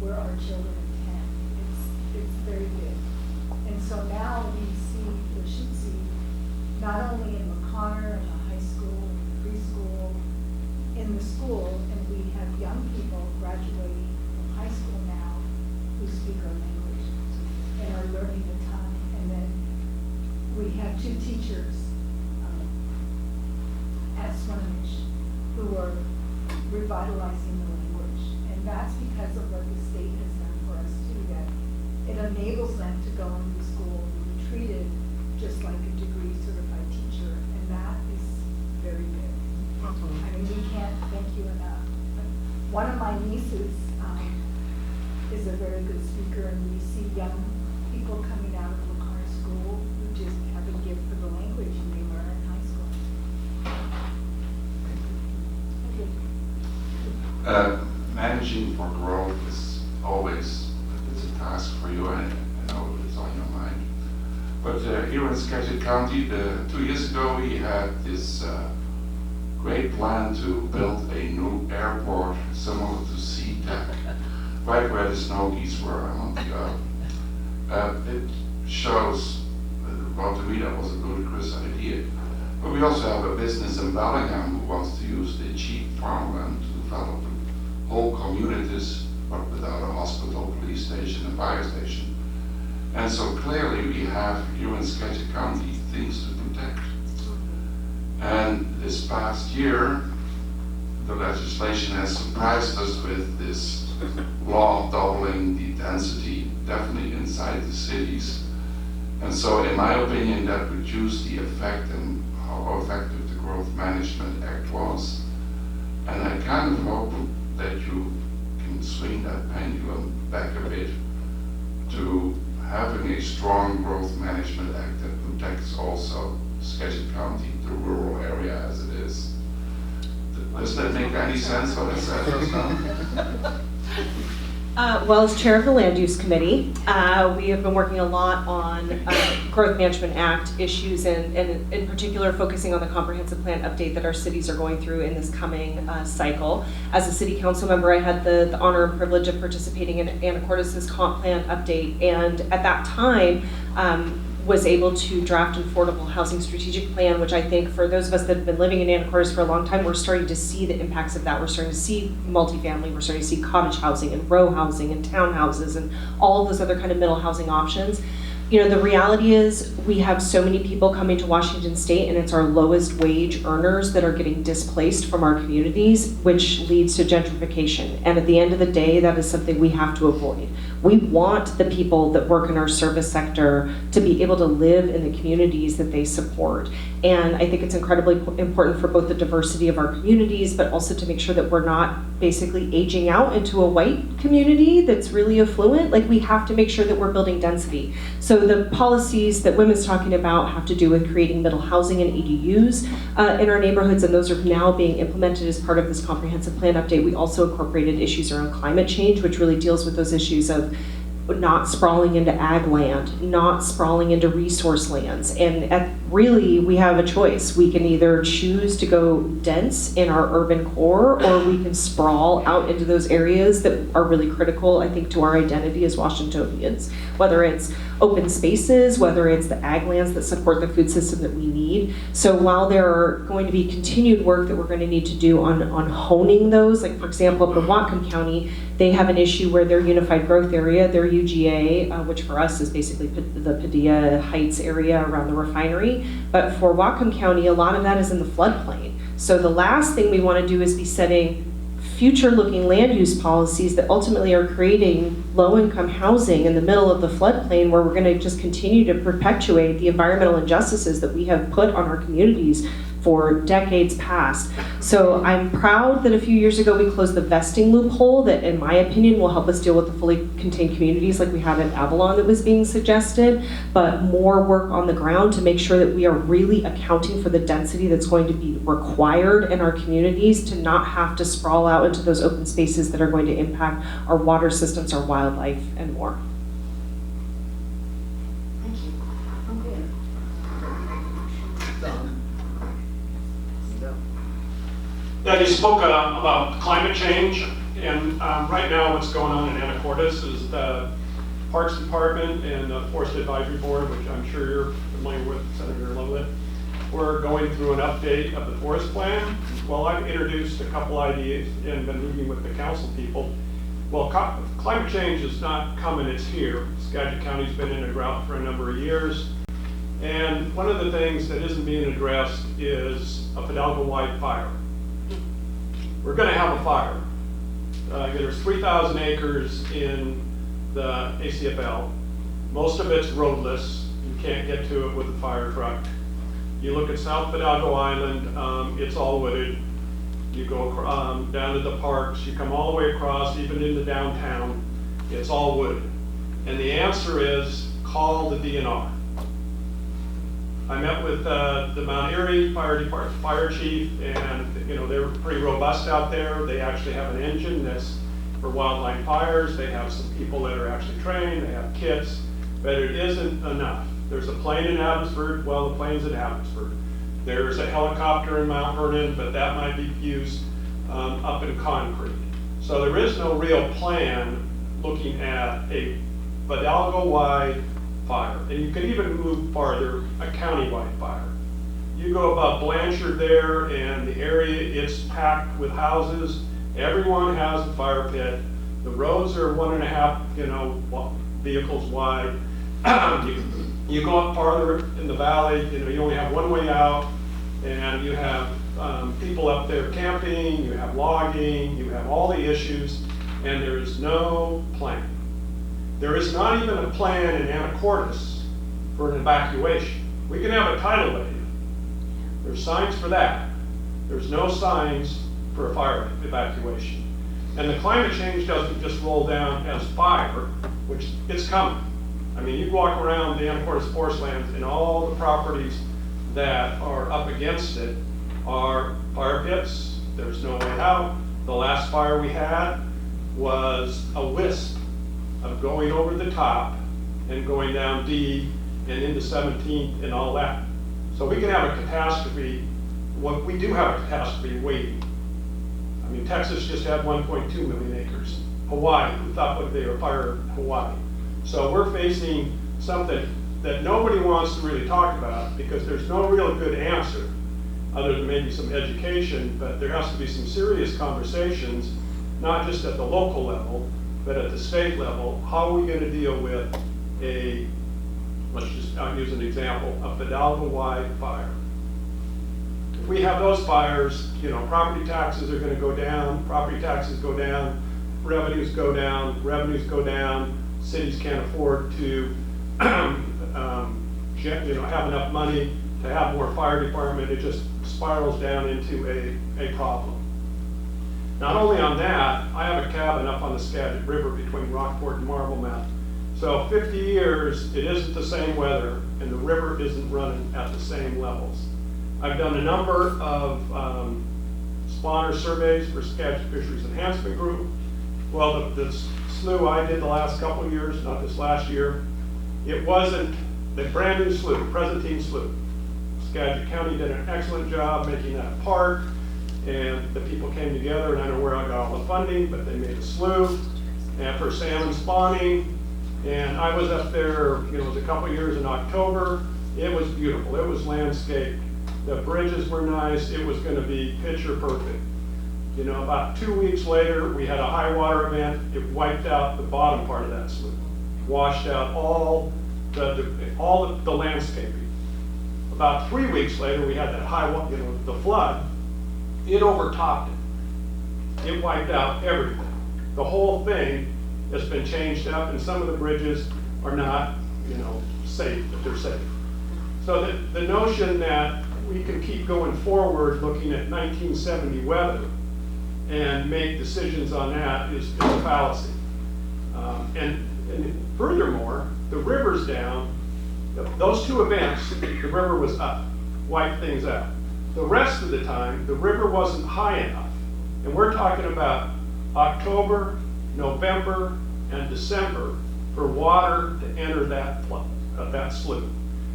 where our children attend. It's very big. And so now we see Lashutsi not only in McConnor and the high school, preschool, in the school, and we have young people graduating from high school now who speak our language and are learning the tongue. And then we have 2 teachers at Swinomish who are revitalizing the language. And that's because of what the state has done for us too, that it enables them to go into school and be treated just like a degree certified teacher, and that is very good. I mean, we can't thank you enough. One of my nieces is a very good speaker, and we see young people coming out of Lakar School who just have a gift for the language and they learn in high school. Managing for growth is always it's a task for you, and I know it's on your mind. But here in Skagit County, 2 years ago, we had this great plan to build a new airport similar to SeaTac, right where the snow geese were a month ago. It shows, well, to me that was a ludicrous idea. But we also have a business in Bellingham who wants to use the cheap farmland to develop whole communities, but without a hospital, police station, and fire station. And so clearly we have here in Skagit County things to protect. And this past year, the legislation has surprised us with this law doubling the density, definitely inside the cities. And so in my opinion, that reduced the effect and how effective the Growth Management Act was. And I kind of hope that you can swing that pendulum back a bit to having a strong Growth Management Act that protects also Skagit County, the rural area as it is. Does that make any sense what I said just now? Well, as chair of the Land Use Committee, we have been working a lot on Growth Management Act issues and in particular focusing on the comprehensive plan update that our cities are going through in this coming cycle. As a city council member, I had the honor and privilege of participating in Anacortes' comp plan update, and at that time, was able to draft an affordable housing strategic plan, which I think for those of us that have been living in Anacortes for a long time, we're starting to see the impacts of that. We're starting to see multifamily, we're starting to see cottage housing and row housing and townhouses and all those other kind of middle housing options. You know, the reality is we have so many people coming to Washington State, and it's our lowest wage earners that are getting displaced from our communities, which leads to gentrification. And at the end of the day, that is something we have to avoid. We want the people that work in our service sector to be able to live in the communities that they support. And I think it's incredibly important for both the diversity of our communities, but also to make sure that we're not basically aging out into a white community that's really affluent. Like, we have to make sure that we're building density. So the policies that Women's talking about have to do with creating middle housing and ADUs in our neighborhoods, and those are now being implemented as part of this comprehensive plan update. We also incorporated issues around climate change, which really deals with those issues of not sprawling into ag land, not sprawling into resource lands. And really, we have a choice. We can either choose to go dense in our urban core, or we can sprawl out into those areas that are really critical, I think, to our identity as Washingtonians, whether it's open spaces, whether it's the ag lands that support the food system that we need. So while there are going to be continued work that we're going to need to do on honing those, like for example, up in Whatcom County, they have an issue where their unified growth area, their UGA, which for us is basically the Padilla Heights area around the refinery, but for Whatcom County, a lot of that is in the floodplain. So the last thing we want to do is be setting future-looking land use policies that ultimately are creating low-income housing in the middle of the floodplain, where we're going to just continue to perpetuate the environmental injustices that we have put on our communities for decades past. So I'm proud that a few years ago we closed the vesting loophole that, in my opinion, will help us deal with the fully contained communities like we had in Avalon that was being suggested, but more work on the ground to make sure that we are really accounting for the density that's going to be required in our communities to not have to sprawl out into those open spaces that are going to impact our water systems, our wildlife, and more. Thank you. Okay. Yeah, you spoke about climate change, and right now what's going on in Anacortes is the Parks Department and the Forest Advisory Board, which I'm sure you're familiar with, Senator Lovett. We're going through an update of the forest plan. Well, I've introduced a couple ideas and been meeting with the council people. Well, climate change is not coming, it's here. Skagit County's been in a drought for a number of years. And one of the things that isn't being addressed is a Fidalgo-wide fire. We're going to have a fire. there's 3,000 acres in the ACFL. Most of it's roadless. You can't get to it with a fire truck. You look at South Fidalgo Island, it's all wooded. You go down to the parks, you come all the way across, even into downtown, it's all wooded. And the answer is call the DNR. I met with the Mount Erie Fire Department fire chief, and they're pretty robust out there. They actually have an engine that's for wildland fires. They have some people that are actually trained. They have kits, but it isn't enough. There's a plane in Abbotsford. Well, the plane's in Abbotsford. There's a helicopter in Mount Vernon, but that might be used up in concrete. So there is no real plan looking at a Fidalgo-wide fire. And you can even move farther, a county-wide fire. You go above Blanchard there, and the area, it's packed with houses. Everyone has a fire pit. The roads are 1.5, vehicles wide. You go up farther in the valley, you only have one way out, and you have people up there camping, you have logging, you have all the issues, and there is no plan. There is not even a plan in Anacortes for an evacuation. We can have a tidal wave. There's signs for that. There's no signs for a fire evacuation. And the climate change doesn't just roll down as fire, which it's coming. I mean, you walk around the Anacortes Forest Lands and all the properties that are up against it are fire pits. There's no way out. The last fire we had was a wisp of going over the top and going down D and into 17th and all that. So we can have a catastrophe. We do have a catastrophe waiting. I mean, Texas just had 1.2 million acres. Hawaii, who thought they were fire Hawaii. So we're facing something that nobody wants to really talk about because there's no real good answer other than maybe some education, but there has to be some serious conversations, not just at the local level, but at the state level. How are we going to deal with I'll use an example, a Fidalgo-wide fire? If we have those fires, property taxes are going to go down, property taxes go down, revenues go down, cities can't afford to have enough money to have more fire department. It just spirals down into a problem. Not only on that, I have a cabin up on the Skagit River between Rockport and Marblemount. So 50 years, it isn't the same weather, and the river isn't running at the same levels. I've done a number of spawner surveys for Skagit Fisheries Enhancement Group. Well, the slough I did the last couple of years, not this last year, it wasn't the brand new slough, Presentine Slough. Skagit County did an excellent job making that a park, and the people came together, and I don't know where I got all the funding, but they made a slough and for salmon spawning. And I was up there, it was a couple years in October. It was beautiful. It was landscaped. The bridges were nice. It was going to be picture perfect. About 2 weeks later, we had a high water event. It wiped out the bottom part of that slough, washed out all the landscaping. About 3 weeks later, we had that high, the flood. It overtopped it. It wiped out everything. The whole thing has been changed up, and some of the bridges are not, safe, but they're safe. So the notion that we can keep going forward looking at 1970 weather and make decisions on that is a fallacy. And furthermore, the river's down. Those two events, the river was up, wiped things out. The rest of the time, the river wasn't high enough. And we're talking about October, November, and December for water to enter that slough.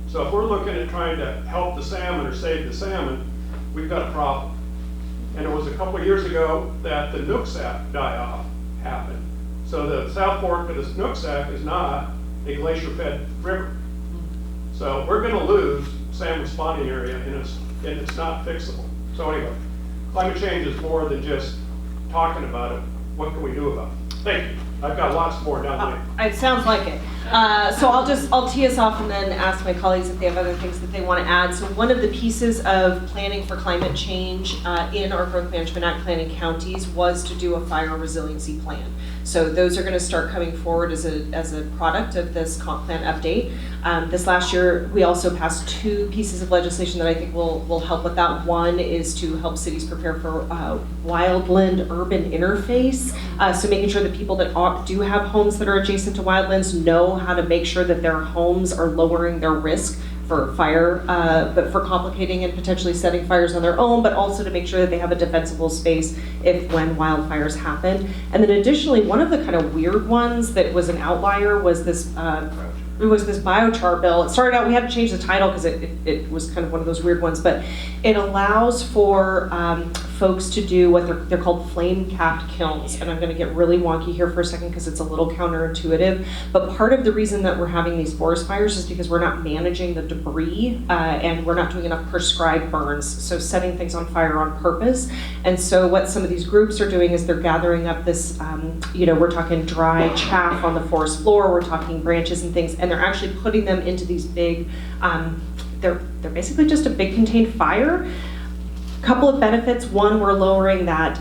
So if we're looking at trying to help the salmon or save the salmon, we've got a problem. And it was a couple of years ago that the Nooksack die-off happened. So the South Fork of the Nooksack is not a glacier-fed river. So we're going to lose salmon spawning area, and it's not fixable. So anyway, climate change is more than just talking about it. What can we do about it? Thank you. I've got lots more down the line. It sounds like it. So I'll tee us off and then ask my colleagues if they have other things that they want to add. So one of the pieces of planning for climate change in our Growth Management Act planning counties was to do a fire resiliency plan. So those are going to start coming forward as a product of this comp plan update. This last year, we also passed 2 pieces of legislation that I think will help with that. One is to help cities prepare for wildland urban interface. So making sure that people that do have homes that are adjacent to wildlands know how to make sure that their homes are lowering their risk for fire, but for complicating and potentially setting fires on their own, but also to make sure that they have a defensible space when wildfires happen. And then additionally, one of the kind of weird ones that was an outlier was this biochar bill. It started out, we had to change the title because it was kind of one of those weird ones, but it allows for folks to do what they're called flame-capped kilns. And I'm going to get really wonky here for a second because it's a little counterintuitive. But part of the reason that we're having these forest fires is because we're not managing the debris and we're not doing enough prescribed burns. So setting things on fire on purpose. And so what some of these groups are doing is they're gathering up this, we're talking dry chaff on the forest floor, we're talking branches and things, and they're actually putting them into these big, they're basically just a big contained fire. Couple of benefits. One, we're lowering that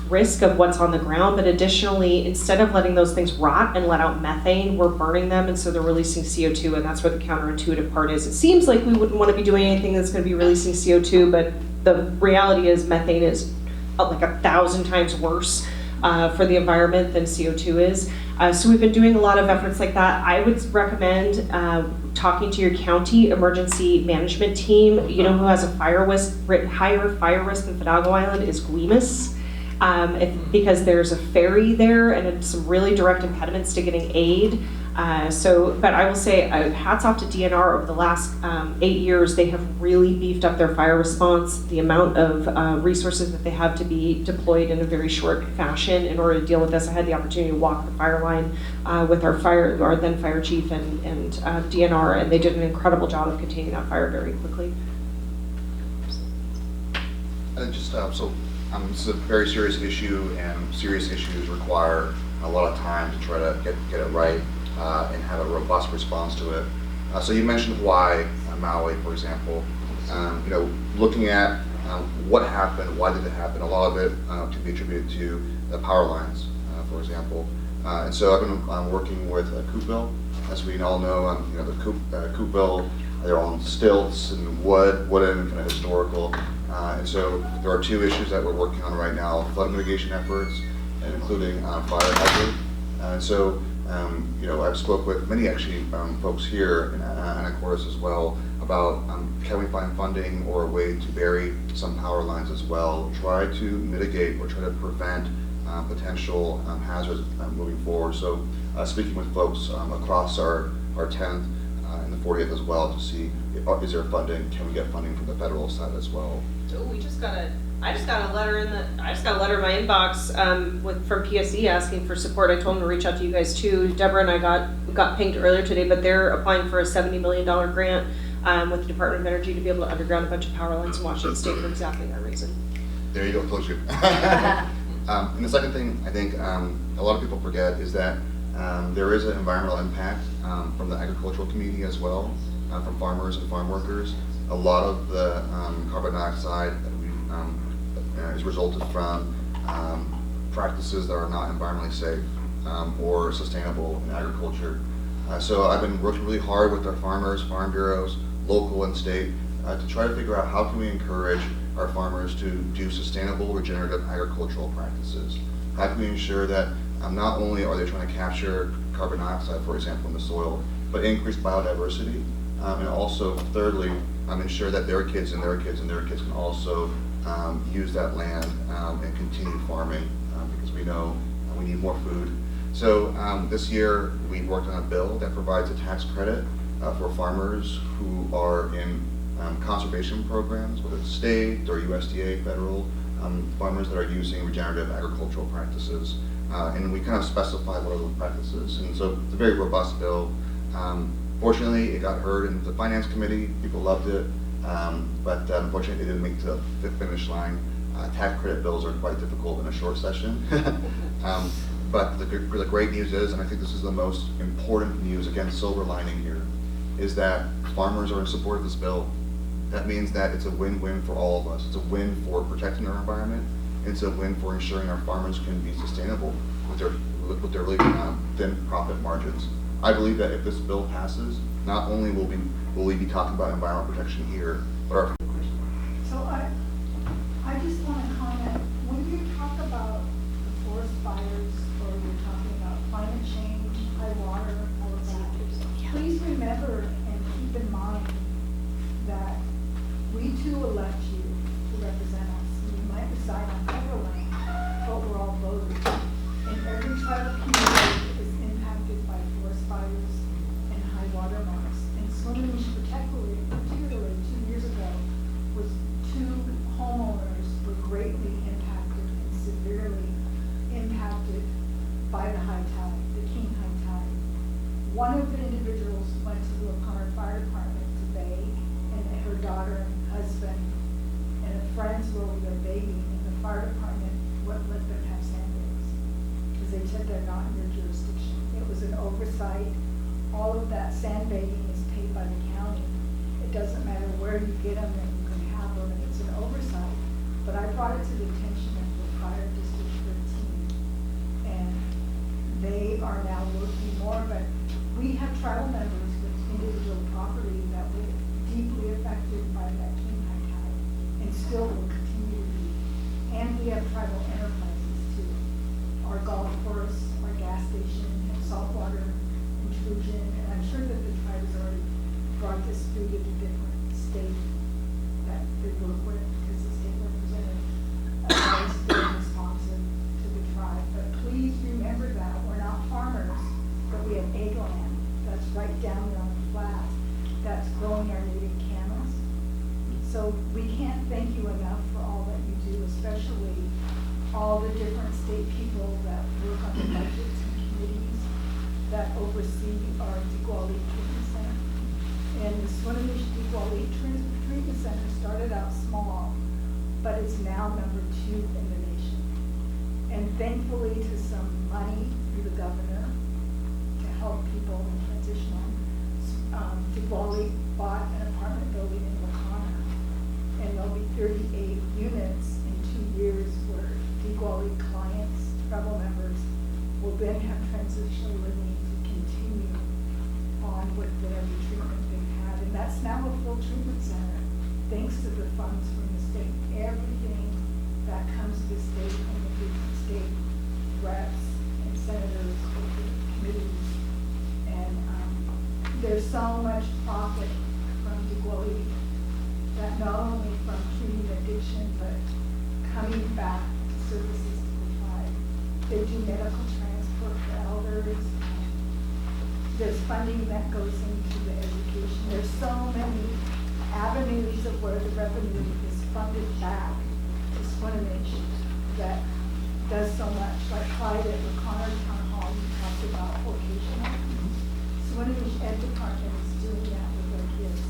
risk of what's on the ground, but additionally, instead of letting those things rot and let out methane, we're burning them, and so they're releasing CO2, and that's where the counterintuitive part is. It seems like we wouldn't want to be doing anything that's going to be releasing CO2, but the reality is methane is like 1,000 times worse for the environment than CO2 is. So we've been doing a lot of efforts like that. I would recommend talking to your county emergency management team. You know who has a higher fire risk than Fidalgo Island is Guimas. Because there's a ferry there and it's some really direct impediments to getting aid. But I will say hats off to DNR over the last 8 years. They have really beefed up their fire response, the amount of resources that they have to be deployed in a very short fashion in order to deal with this. I had the opportunity to walk the fire line with our then fire chief and DNR, and they did an incredible job of containing that fire very quickly. This is a very serious issue, and serious issues require a lot of time to try to get it right and have a robust response to it. So you mentioned Hawaii, Maui, for example. Looking at what happened, why did it happen? A lot of it can be attributed to the power lines, for example. And so I've been working with Coopville. As we all know, the Coopville, they're on stilts and wooden, kind of historical. And so there are 2 issues that we're working on right now: flood mitigation efforts, and including fire hazard. And so, I've spoke with many folks here in Anacortes as well about can we find funding or a way to bury some power lines as well, try to mitigate or try to prevent potential hazards moving forward. So speaking with folks across our 10th and the 40th as well to see is there funding, can we get funding from the federal side as well. So I just got a letter in my inbox from PSE asking for support. I told them to reach out to you guys too. Deborah and I got pinged earlier today, but they're applying for a $70 million grant with the Department of Energy to be able to underground a bunch of power lines in Washington State for exactly that reason. There you go, told you. And the second thing I think a lot of people forget is that there is an environmental impact from the agricultural community as well, from farmers and farm workers. A lot of the carbon dioxide that is resulted from practices that are not environmentally safe or sustainable in agriculture. So I've been working really hard with our farmers, farm bureaus, local and state, to try to figure out how can we encourage our farmers to do sustainable regenerative agricultural practices. How can we ensure that not only are they trying to capture carbon dioxide, for example, in the soil, but increase biodiversity, and also thirdly, ensure that their kids and their kids and their kids can also use that land and continue farming because we know we need more food. So this year we worked on a bill that provides a tax credit for farmers who are in conservation programs, whether it's state or USDA, federal, farmers that are using regenerative agricultural practices. And we kind of specify what are those practices. And so it's a very robust bill. Fortunately, it got heard in the Finance Committee. People loved it. But unfortunately, it didn't make it to the finish line. Tax credit bills are quite difficult in a short session. But the great news is, and I think this is the most important news, again, silver lining here, is that farmers are in support of this bill. That means that it's a win-win for all of us. It's a win for protecting our environment. It's a win for ensuring our farmers can be sustainable with their thin profit margins. I believe that if this bill passes, not only will we be talking about environmental protection here, but our So I just want to comment, when you talk about the forest fires, or you're talking about climate change, high water, all of that, please remember and keep in mind that we too elect you to represent us. You might reside on federal land, but we're all voters. And every tribal community is impacted by forest fires and high water marks. And Swinomish particularly 2 years ago, was 2 homeowners were greatly impacted and severely impacted by the high tide, the King high tide. One of the individuals went to the O'Connor Fire Department to bathe, and her daughter and husband and a friend's were with their baby, and the fire department wouldn't let them have sandbags because they said they're not in their jurisdiction. It was an oversight. All of that sandbagging is paid by the county. It doesn't matter where you get them, that you can have them, and it's an oversight. But I brought it to the attention of the Fire District 13, and they are now working more, but we have tribal members with individual property that were deeply affected by that King high tide, and still will continue to be. And we have tribal enterprises too. Our golf course, our gas station, and saltwater intrusion, and I'm sure that the tribe has already brought this through to the different states that they work with, because the state representative is very responsive to the tribe. But please remember that we're not farmers, but we have ag land that's right down there on the flat that's growing our native camas. So we can't thank you enough for all that you do, especially all the different state people that work on the budgets and committees that oversee our Digwali Treatment Center. And the Swinomish Digwali Treatment Center started out small, but it's now number 2 in the nation. And thankfully to some money through the governor to help people in transition, Digwali bought an apartment building in Wakana, and there'll be 38 units in 2 years where Digwali clients, tribal members, will then have transitional living to continue on with whatever treatment they've had. And that's now a full treatment center, thanks to the funds from the state. Everything that comes to the state and the different state reps and senators with the committees. And there's so much profit from Digwali that not only from treating addiction, but coming back to services to the tribe. They do medical transport for elders. There's funding that goes into the education. There's so many avenues of where the revenue is funded back to Swinomish that does so much. Like Clyde at O'Connor Town Hall, we talked about vocational. Swinomish Ed Department is doing that with their kids,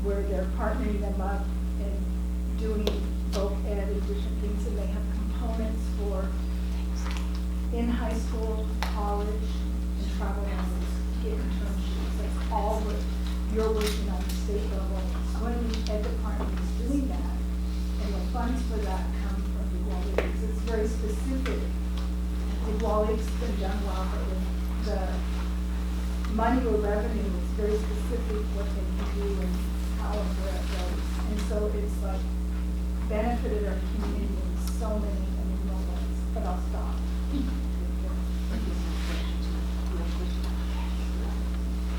where they're partnering them up and doing voc ed and different things, and they have components for in high school, college, and travel members to get internships. That's all what you're working on the state level. Swinomish Ed Department is doing that, and the funds for that come from Digwali, because it's very specific. Digwali's been done well, but with the money or revenue, it's very specific what they can do and how and where it goes. And so it's like benefited our community in so many ways. But I'll stop.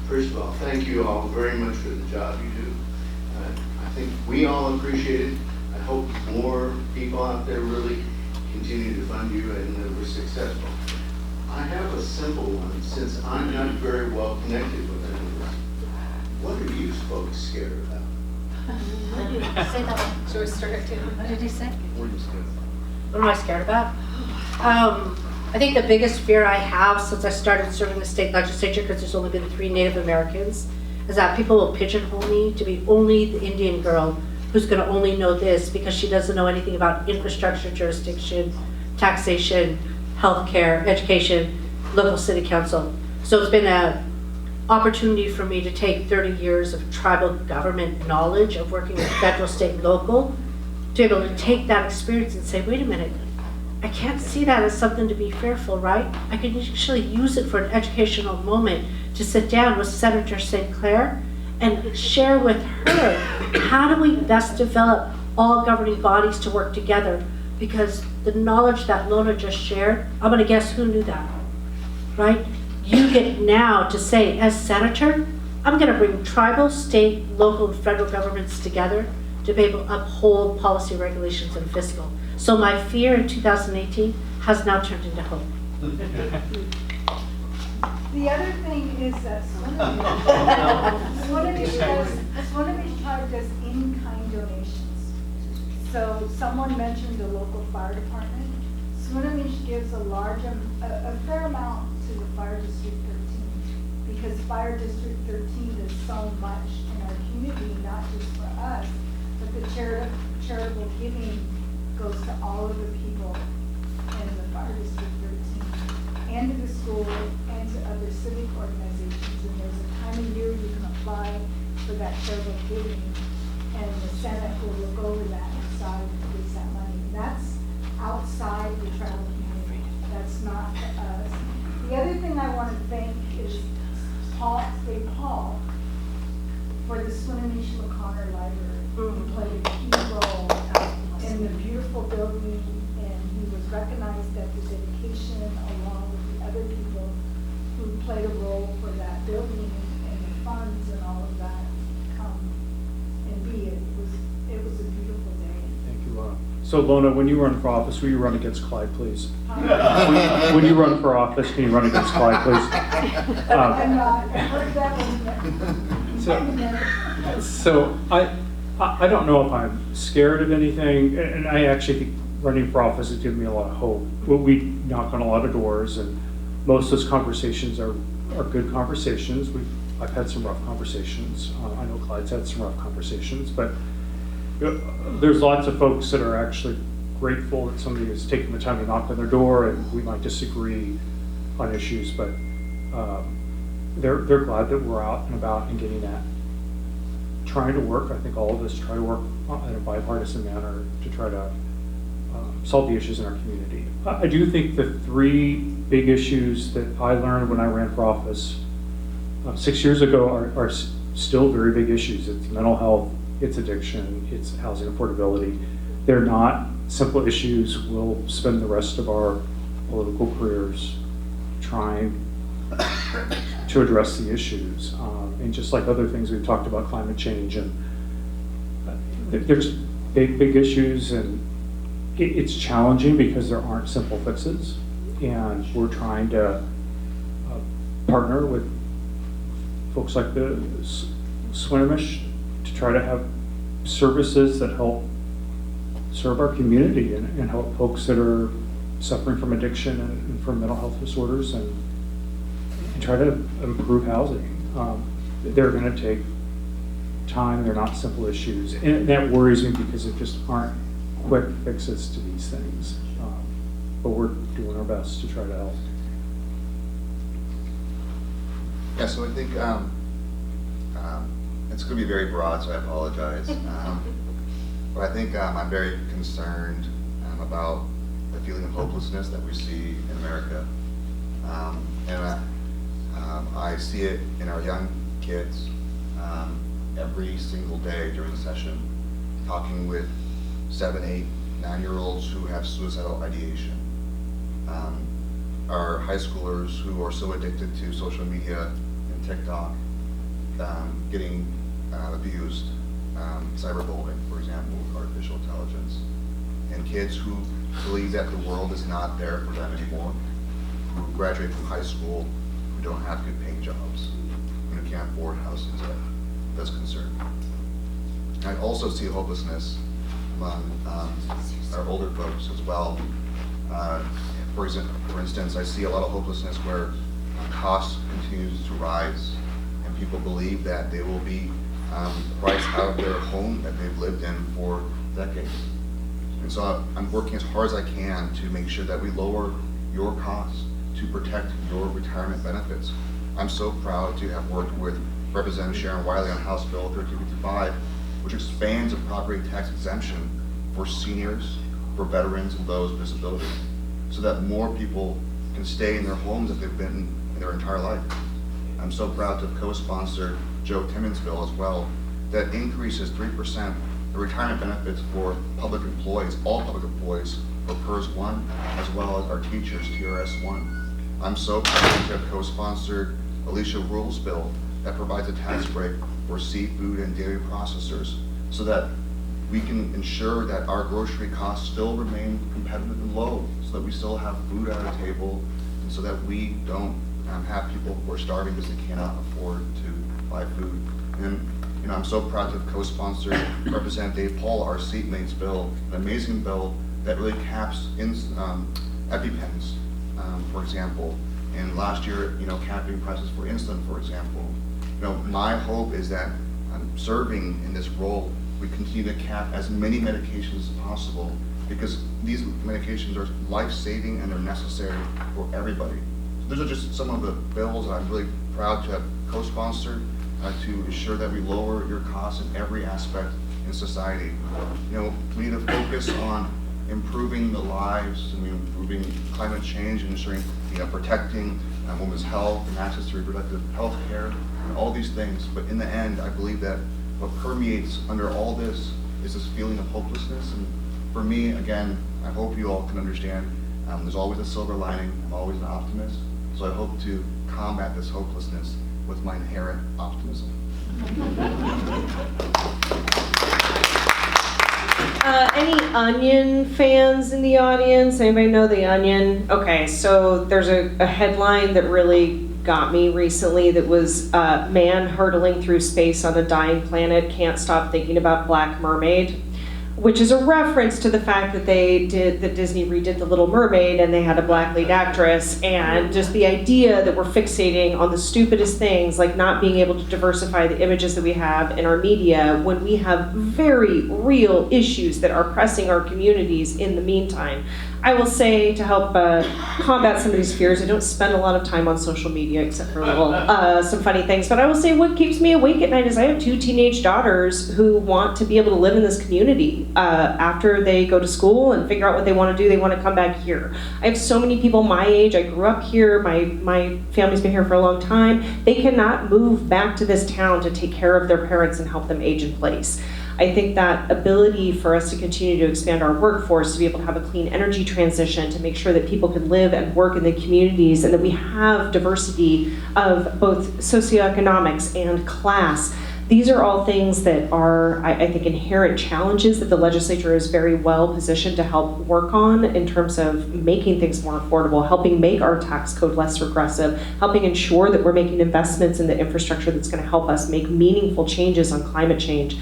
First of all, thank you all very much for the job you do. I think we all appreciate it. I hope more people out there really continue to fund you and that we're successful. I have a simple one, since I'm not very well connected with any of this. What are you folks scared about? Say that. Should we start too? What did he say? We're just gonna- What am I scared about? I think the biggest fear I have since I started serving the state legislature, because there's only been 3 Native Americans, is that people will pigeonhole me to be only the Indian girl who's going to only know this because she doesn't know anything about infrastructure, jurisdiction, taxation, healthcare, education, local city council. So it's been an opportunity for me to take 30 years of tribal government knowledge of working with federal, state, and local, to be able to take that experience and say, wait a minute, I can't see that as something to be fearful, right? I can actually use it for an educational moment to sit down with Senator St. Clair and share with her, how do we best develop all governing bodies to work together? Because the knowledge that Lona just shared, I'm gonna guess who knew that, right? You get now to say, as senator, I'm gonna bring tribal, state, local, and federal governments together to be able to uphold policy, regulations, and fiscal. So my fear in 2018 has now turned into hope. The other thing is that Swinomish Tribe does in-kind donations. So someone mentioned the local fire department. Swinomish gives a fair amount to the Fire District 13, because Fire District 13 does so much in our community, not just for us, but the charitable giving goes to all of the people in the Fire District 13, and to the school, and to other civic organizations. And there's a time of year you can apply for that charitable giving, and the Senate will look over that and decide who gets that money. And that's outside the tribal community. That's not for us. The other thing I want to thank is Dave Paul for the Swinomish McConnor Library. He played a key role in the beautiful building, and he was recognized at the dedication along with the other people who played a role for that building and the funds and all of that come and be. It was a beautiful day. Thank you, Lona. So Lona, when you run for office, will you run against Clyde, please? When you run for office, can you run against Clyde, please? I'm not, I heard that one. So I don't know if I'm scared of anything, and I actually think running for office has given me a lot of hope. We knock on a lot of doors, and most of those conversations are good conversations. I've had some rough conversations. I know Clyde's had some rough conversations, but there's lots of folks that are actually grateful that somebody has taken the time to knock on their door, and we might disagree on issues, but they're glad that we're out and about and getting that. Trying to work, I think all of us try to work in a bipartisan manner to try to solve the issues in our community. I do think the three big issues that I learned when I ran for office 6 years ago are still very big issues. It's mental health, it's addiction, it's housing affordability. They're not simple issues. We'll spend the rest of our political careers trying to address the issues. And just like other things we've talked about, climate change, and there's big issues, and it's challenging because there aren't simple fixes. And we're trying to partner with folks like the Swinomish to try to have services that help serve our community and help folks that are suffering from addiction and from mental health disorders, and try to improve housing. They're going to take time. They're not simple issues. And that worries me because there just aren't quick fixes to these things. But we're doing our best to try to help. Yeah, so I think it's going to be very broad, so I apologize. But I think I'm very concerned about the feeling of hopelessness that we see in America. And I see it in our young kids every single day during the session, talking with 7, 8, 9-year-olds who have suicidal ideation. Our high schoolers who are so addicted to social media and TikTok, getting abused, cyberbullying, for example, with artificial intelligence, and kids who believe that the world is not there for them anymore, who graduate from high school, who don't have good paying jobs, and who can't afford houses. That's concerning. I also see hopelessness among our older folks as well. For instance, I see a lot of hopelessness where cost continues to rise, and people believe that they will be priced out of their home that they've lived in for decades. And so I'm working as hard as I can to make sure that we lower your costs to protect your retirement benefits. I'm so proud to have worked with Representative Sharon Wiley on House Bill 1355, which expands the property tax exemption for seniors, for veterans, and those with disabilities, so that more people can stay in their homes that they've been in their entire life. I'm so proud to have co-sponsored Joe Timmons' bill as well, that increases 3% the retirement benefits for public employees, all public employees, for PERS 1, as well as our teachers, TRS 1. I'm so proud to have co-sponsored Alicia Rule's bill that provides a tax break for seafood and dairy processors, so that we can ensure that our grocery costs still remain competitive and low, so that we still have food at our table, and so that we don't have people who are starving because they cannot afford to buy food. And I'm so proud to have co-sponsored Representative Dave Paul, our seatmate's bill, an amazing bill that really caps EpiPens, for example. And last year, capping prices for insulin, for example. My hope is that serving in this role, we continue to cap as many medications as possible, because these medications are life-saving and they're necessary for everybody. So those are just some of the bills that I'm really proud to have co-sponsored to ensure that we lower your costs in every aspect in society. We need to focus on improving the lives and improving climate change and ensuring, protecting women's health and access to reproductive health care and all these things. But in the end, I believe that what permeates under all this is this feeling of hopelessness. And for me, again, I hope you all can understand, there's always a silver lining. I'm always an optimist. So I hope to combat this hopelessness with my inherent optimism. Any Onion fans in the audience? Anybody know The Onion? Okay, so there's a headline that really got me recently that was man hurtling through space on a dying planet can't stop thinking about Black Mermaid, which is a reference to the fact that Disney redid The Little Mermaid and they had a Black lead actress, and just the idea that we're fixating on the stupidest things, like not being able to diversify the images that we have in our media when we have very real issues that are pressing our communities in the meantime. I will say, to help combat some of these fears, I don't spend a lot of time on social media except for some funny things, but I will say what keeps me awake at night is I have 2 teenage daughters who want to be able to live in this community. After they go to school and figure out what they want to do, they want to come back here. I have so many people my age. I grew up here. My family's been here for a long time. They cannot move back to this town to take care of their parents and help them age in place. I think that ability for us to continue to expand our workforce, to be able to have a clean energy transition, to make sure that people can live and work in the communities, and that we have diversity of both socioeconomics and class. These are all things that are, I think, inherent challenges that the legislature is very well positioned to help work on in terms of making things more affordable, helping make our tax code less regressive, helping ensure that we're making investments in the infrastructure that's going to help us make meaningful changes on climate change.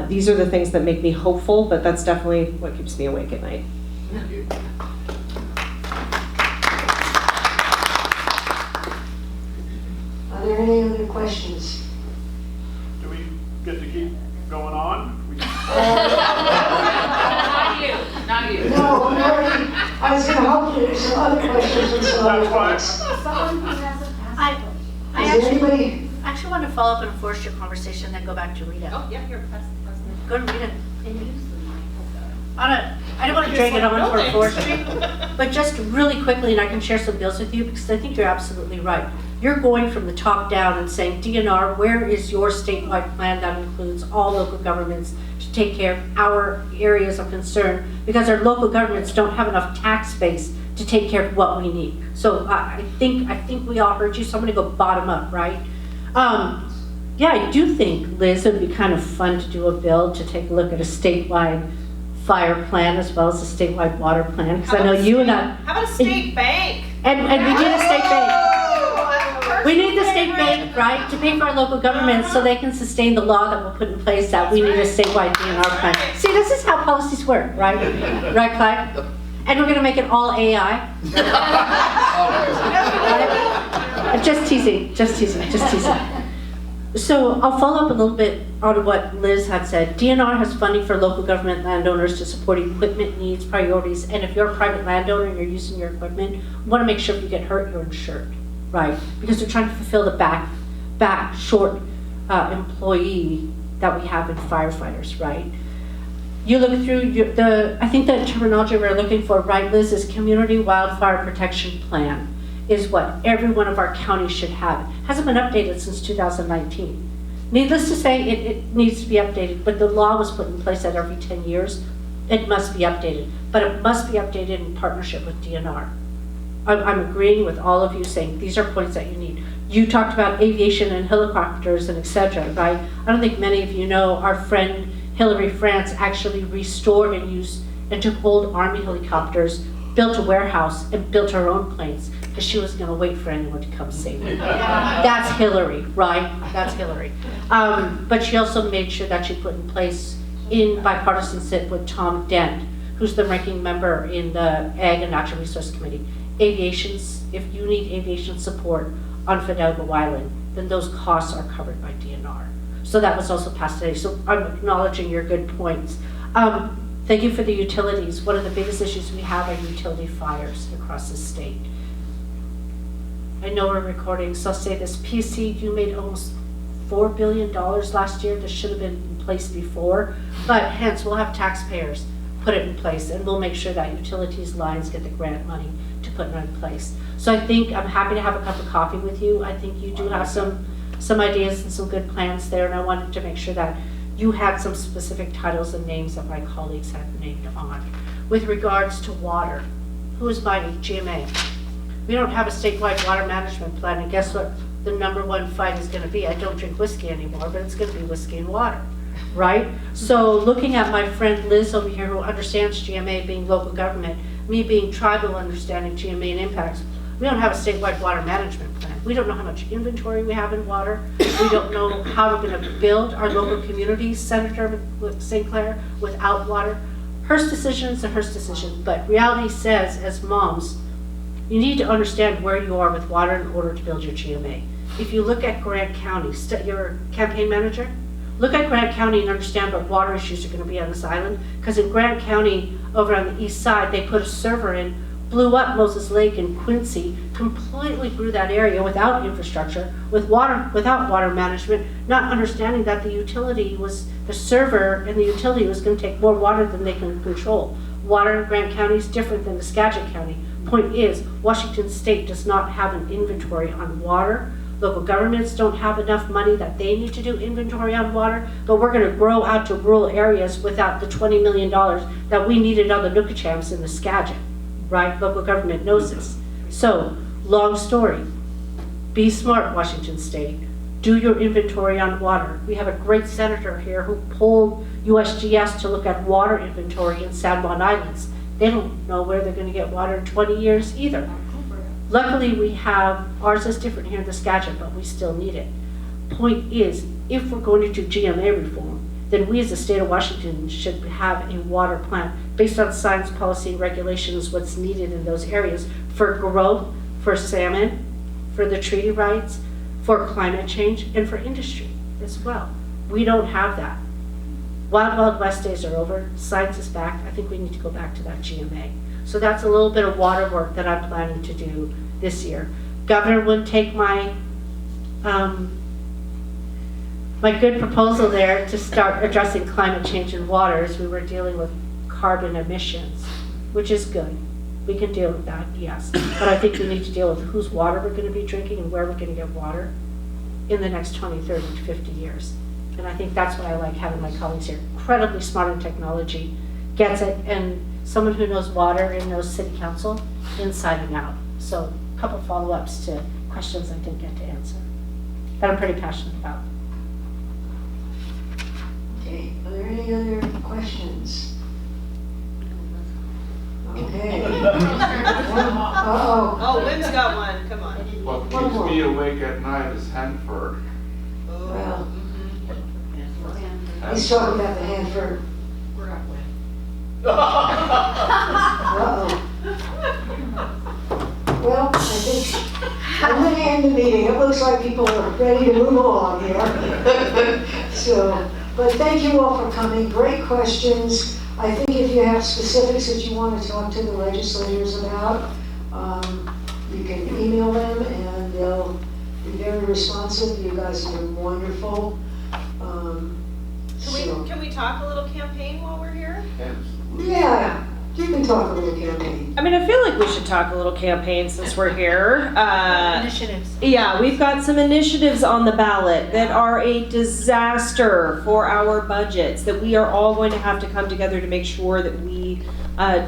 These are the things that make me hopeful, but that's definitely what keeps me awake at night. Thank you. Are there any other questions? Do we get to keep going on? Not you. No, I was gonna hope there's some other questions and some other That's things. Someone who hasn't I Is there anybody? actually want to follow up and force your conversation, then go back to Rita. Oh, yeah, you're president. Go to Rita. I don't want to drag it on for forestry, but just really quickly, and I can share some bills with you, because I think you're absolutely right. You're going from the top down and saying, DNR, where is your statewide plan that includes all local governments to take care of our areas of concern, because our local governments don't have enough tax base to take care of what we need. So I think we all heard you, so I'm gonna go bottom up, right? Yeah, I do think, Liz, it'd be kind of fun to do a bill to take a look at a statewide fire plan as well as a statewide water plan, because I know you and I. How about a state bank? And we need a state bank. We need the state bank, right, to pay for our local governments so they can sustain the law that we'll put in place that we need a statewide DNR plan. See, this is how policies work, right? Right, Clyde? And we're gonna make it all AI. Right? Just teasing. So I'll follow up a little bit on what Liz had said. DNR has funding for local government landowners to support equipment needs, priorities, and if you're a private landowner and you're using your equipment, you want to make sure if you get hurt, you're insured, right? Because they're trying to fulfill the back short employee that we have in firefighters, right? You look through I think the terminology we're looking for, right, Liz, is Community Wildfire Protection Plan, is what every one of our counties should have. Hasn't been updated since 2019. Needless to say, it needs to be updated, but the law was put in place that every 10 years, it must be updated. But it must be updated in partnership with DNR. I'm agreeing with all of you saying these are points that you need. You talked about aviation and helicopters and et cetera, right? I don't think many of you know our friend Hillary France actually restored and used and took old Army helicopters, built a warehouse, and built her own planes because she was going to wait for anyone to come save her. That's Hillary, right? That's Hillary. But she also made sure that she put in place in bipartisanship with Tom Dent, who's the ranking member in the Ag and Natural Resource Committee. Aviation's, if you need aviation support on Fidalgo Island, then those costs are covered by DNR. So that was also passed today. So I'm acknowledging your good points. Thank you for the utilities. One of the biggest issues we have are utility fires across the state. I know we're recording, so I'll say this. PC, you made almost $4 billion last year. This should have been in place before, but hence we'll have taxpayers put it in place, and we'll make sure that utilities lines get the grant money to put it in place. So I think I'm happy to have a cup of coffee with you. I think you do have some ideas and some good plans there, and I wanted to make sure that you had some specific titles and names that my colleagues had named on. With regards to water, who is buying GMA? We don't have a statewide water management plan, and guess what the #1 fight is going to be? I don't drink whiskey anymore, but it's going to be whiskey and water, right? So looking at my friend Liz over here who understands GMA being local government, me being tribal understanding GMA and impacts, we don't have a statewide water management plan. We don't know how much inventory we have in water. We don't know how we're going to build our local communities, Senator St. Clair, without water. Hers decisions are hers decisions, but reality says, as moms, you need to understand where you are with water in order to build your GMA. If you look at Grant County, your campaign manager, look at Grant County and understand what water issues are going to be on this island. Because in Grant County, over on the east side, they put a server in, blew up Moses Lake and Quincy, completely grew that area without infrastructure, without water management, not understanding that the server and the utility was going to take more water than they can control. Water in Grant County is different than the Skagit County. Point is, Washington State does not have an inventory on water. Local governments don't have enough money that they need to do inventory on water, but we're going to grow out to rural areas without the $20 million that we needed on the Nookachams in the Skagit, right? Local government knows this. So, long story. Be smart, Washington State. Do your inventory on water. We have a great senator here who pulled USGS to look at water inventory in San Juan Islands. They don't know where they're going to get water in 20 years either. Luckily, we have, ours is different here in the Skagit, but we still need it. Point is, if we're going to do GMA reform, then we as the state of Washington should have a water plan based on science, policy, and regulations, what's needed in those areas for growth, for salmon, for the treaty rights, for climate change, and for industry as well. We don't have that. Wild Wild West days are over. Science is back. I think we need to go back to that GMA. So that's a little bit of water work that I'm planning to do this year. Governor would take my my good proposal there to start addressing climate change in water as we were dealing with carbon emissions, which is good. We can deal with that, yes. But I think we need to deal with whose water we're going to be drinking and where we're going to get water in the next 20, 30, 50 years. And I think that's why I like having my colleagues here. Incredibly smart in technology, gets it, and someone who knows water and knows city council inside and out. So a couple follow-ups to questions I didn't get to answer that I'm pretty passionate about. Okay, are there any other questions? Okay. Uh-oh. Oh, Lynn's got one, come on. What keeps me awake at night is Hanford. Well, he's talking about the Hanford. We're not winning. Uh-oh. Well, I think I'm going to end the meeting. It looks like people are ready to move along here. So, but thank you all for coming. Great questions. I think if you have specifics that you want to talk to the legislators about, you can email them and they'll be very responsive. You guys have been wonderful. Can we talk a little campaign while we're here? Yeah, you can talk a little campaign. I mean, I feel like we should talk a little campaign since we're here. Initiatives. Yeah, we've got some initiatives on the ballot that are a disaster for our budgets that we are all going to have to come together to make sure that we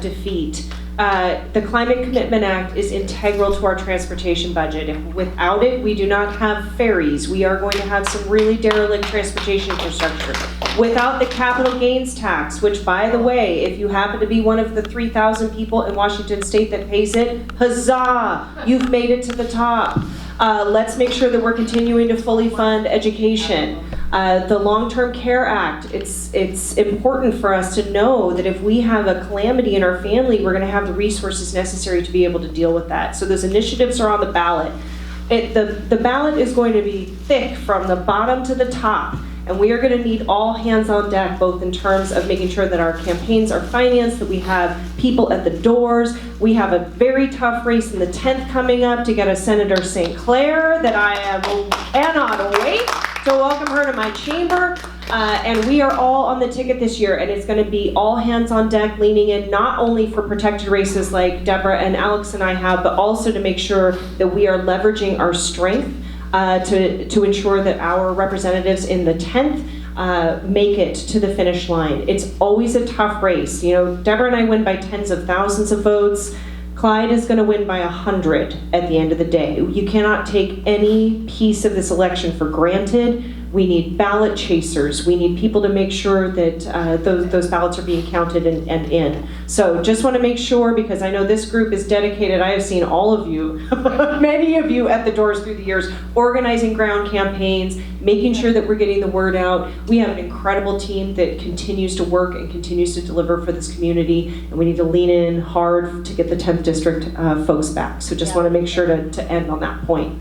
defeat. The Climate Commitment Act is integral to our transportation budget. Without it, we do not have ferries. We are going to have some really derelict transportation infrastructure. Without the capital gains tax, which, by the way, if you happen to be one of the 3,000 people in Washington State that pays it, huzzah, you've made it to the top. Let's make sure that we're continuing to fully fund education. The Long-Term Care Act, it's important for us to know that if we have a calamity in our family, we're going to have the resources necessary to be able to deal with that. So those initiatives are on the ballot. The ballot is going to be thick from the bottom to the top, and we are going to need all hands on deck, both in terms of making sure that our campaigns are financed, that we have people at the doors. We have a very tough race in the 10th coming up to get a Senator St. Clair that I cannot wait to welcome her to my chamber. And we are all on the ticket this year, and it's going to be all hands on deck, leaning in not only for protected races like Deborah and Alex and I have, but also to make sure that we are leveraging our strength to ensure that our representatives in the 10th make it to the finish line. It's always a tough race. You know, Deborah and I win by tens of thousands of votes. Clyde is going to win by 100 at the end of the day. You cannot take any piece of this election for granted. We need ballot chasers. We need people to make sure that those ballots are being counted and in. So just want to make sure, because I know this group is dedicated. I have seen all of you, many of you at the doors through the years, organizing ground campaigns, making sure that we're getting the word out. We have an incredible team that continues to work and continues to deliver for this community, and we need to lean in hard to get the 10th district folks back. So just want to make sure to end on that point.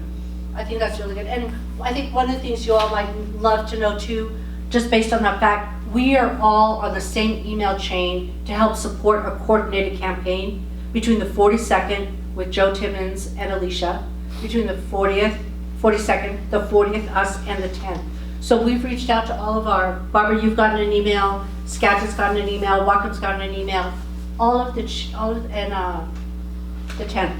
I think that's really good. And I think one of the things you all might love to know too, just based on that fact, we are all on the same email chain to help support a coordinated campaign between the 42nd with Joe Timmons and Alicia, between the 40th, 42nd, the 40th, us, and the 10th. So we've reached out to all of our, Barbara, you've gotten an email, Skagit's gotten an email, Waukem's gotten an email, and the 10th.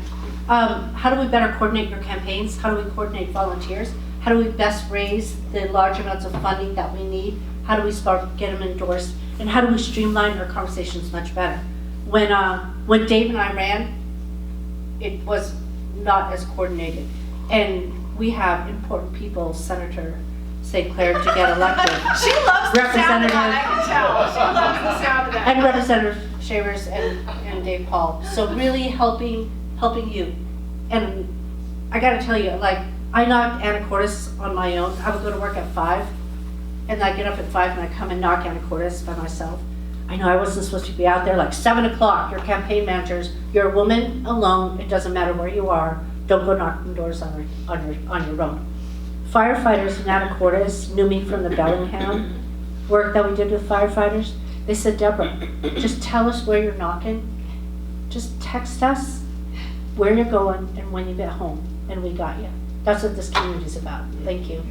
How do we better coordinate your campaigns? How do we coordinate volunteers? How do we best raise the large amounts of funding that we need? How do we get them endorsed? And how do we streamline our conversations much better? When Dave and I ran, it was not as coordinated. And we have important people, Senator St. Clair, to get elected. She loves the sound of that, I can tell. She loves the sound of that. And Representative Shavers and Dave Paul. So really helping you. And I gotta tell you, like, I knocked Anacortes on my own. I would go to work at 5, and I get up at 5 and I come and knock Anacortes by myself. I know I wasn't supposed to be out there, like 7 o'clock, you're campaign managers, you're a woman alone, it doesn't matter where you are, don't go knocking doors on your own. Firefighters in Anacortes knew me from the Bellingham work that we did with firefighters. They said, Deborah, just tell us where you're knocking, just text us where you're going and when you get home, and we got you. That's what this community's about. Thank you.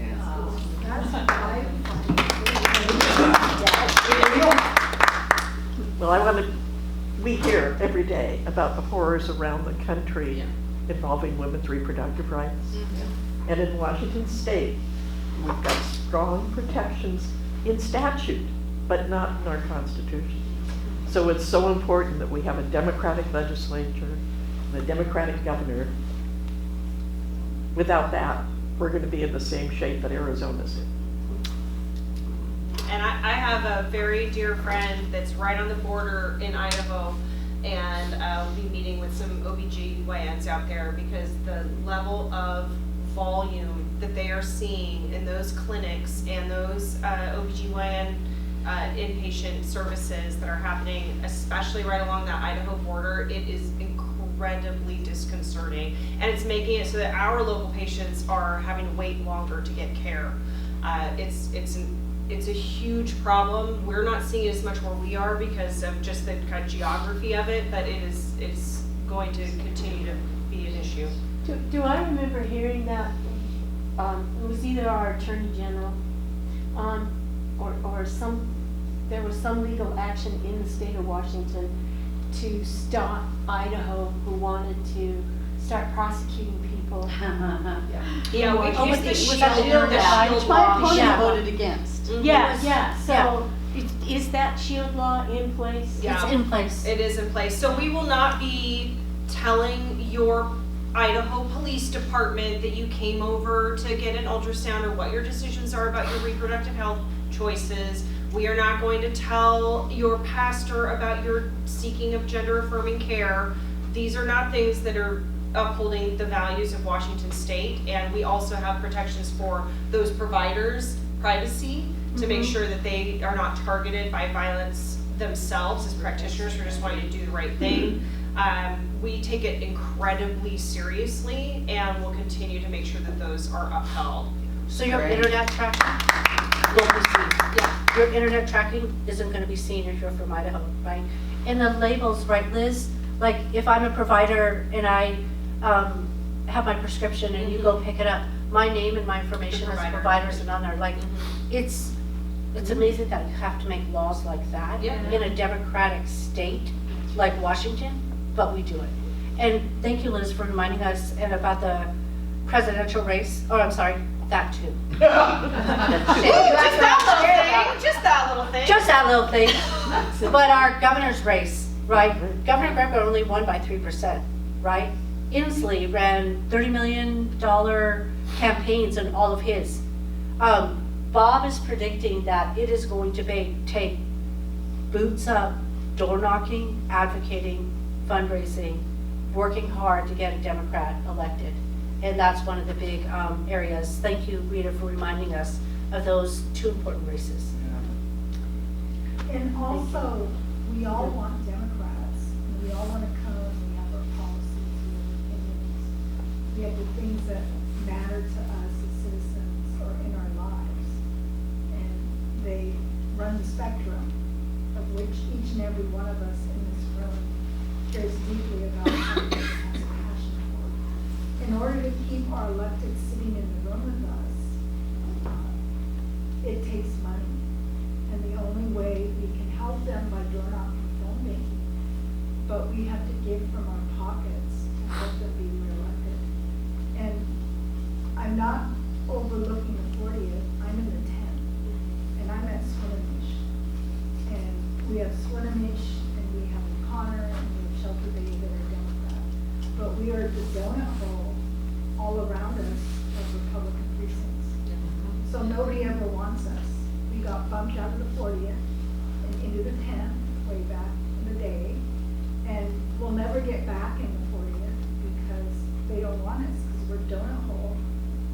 Well, we hear every day about the horrors around the country involving women's reproductive rights. And in Washington State, we've got strong protections in statute, but not in our Constitution. So it's so important that we have a Democratic legislature, the Democratic governor. Without that, we're going to be in the same shape that Arizona's in. And I have a very dear friend that's right on the border in Idaho, and I'll be meeting with some OBGYNs out there because the level of volume that they are seeing in those clinics and those OBGYN inpatient services that are happening, especially right along that Idaho border, it is incredible incredibly disconcerting. And it's making it so that our local patients are having to wait longer to get care. It's a huge problem. We're not seeing it as much where we are because of just the kind of geography of it, but it's going to continue to be an issue. Do I remember hearing that, it was either our Attorney General, or there was some legal action in the state of Washington to stop Idaho who wanted to start prosecuting people. Yeah, we Oh, used was the that the shield shield My law. opponent Yeah. voted against. Yeah, so is that shield law in place? Yeah. It's in place. It is in place. So we will not be telling your Idaho Police Department that you came over to get an ultrasound or what your decisions are about your reproductive health choices. We are not going to tell your pastor about your seeking of gender affirming care. These are not things that are upholding the values of Washington State, and we also have protections for those providers' privacy to make sure that they are not targeted by violence themselves as practitioners who are just wanting to do the right thing. We take it incredibly seriously and will continue to make sure that those are upheld. So your internet tracking will be seen. Yeah. Your internet tracking isn't going to be seen if you're from Idaho, right? And the labels, right, Liz? Like if I'm a provider and I have my prescription and you go pick it up, my name and my information as a provider isn't on there. Like it's amazing that you have to make laws like that in a democratic state like Washington, but we do it. And thank you, Liz, for reminding us and about the presidential race. Oh, I'm sorry, that too. Just that little thing. Just that little thing. But our governor's race, right? Governor Greco only won by 3%, right? Inslee ran $30 million campaigns in all of his. Bob is predicting that it is going to take boots up, door knocking, advocating, fundraising, working hard to get a Democrat elected. And that's one of the big areas. Thank you, Rita, for reminding us of those two important races. And also, we all want Democrats, and we all want to come, we have our policies, we have opinions, we have the things that matter to us as citizens or in our lives. And they run the spectrum of which each and every one of us in this room cares deeply about something and has a passion for. In order to keep our elected sitting in the room with us, it takes money. And the only way we can help them by door knocking, phone banking, but we have to give from our pockets to help them be reelected. And I'm not overlooking the 40th, I'm in the 10th, and I'm at Swinomish. And we have Swinomish, and we have O'Connor, and we have Shelter Bay that are Democrat. But we are the donut hole all around us of Republican precincts. So nobody ever wants us. We got bumped out of the 40th and into the 10th way back in the day. And we'll never get back in the 40th because they don't want us because we're donut hole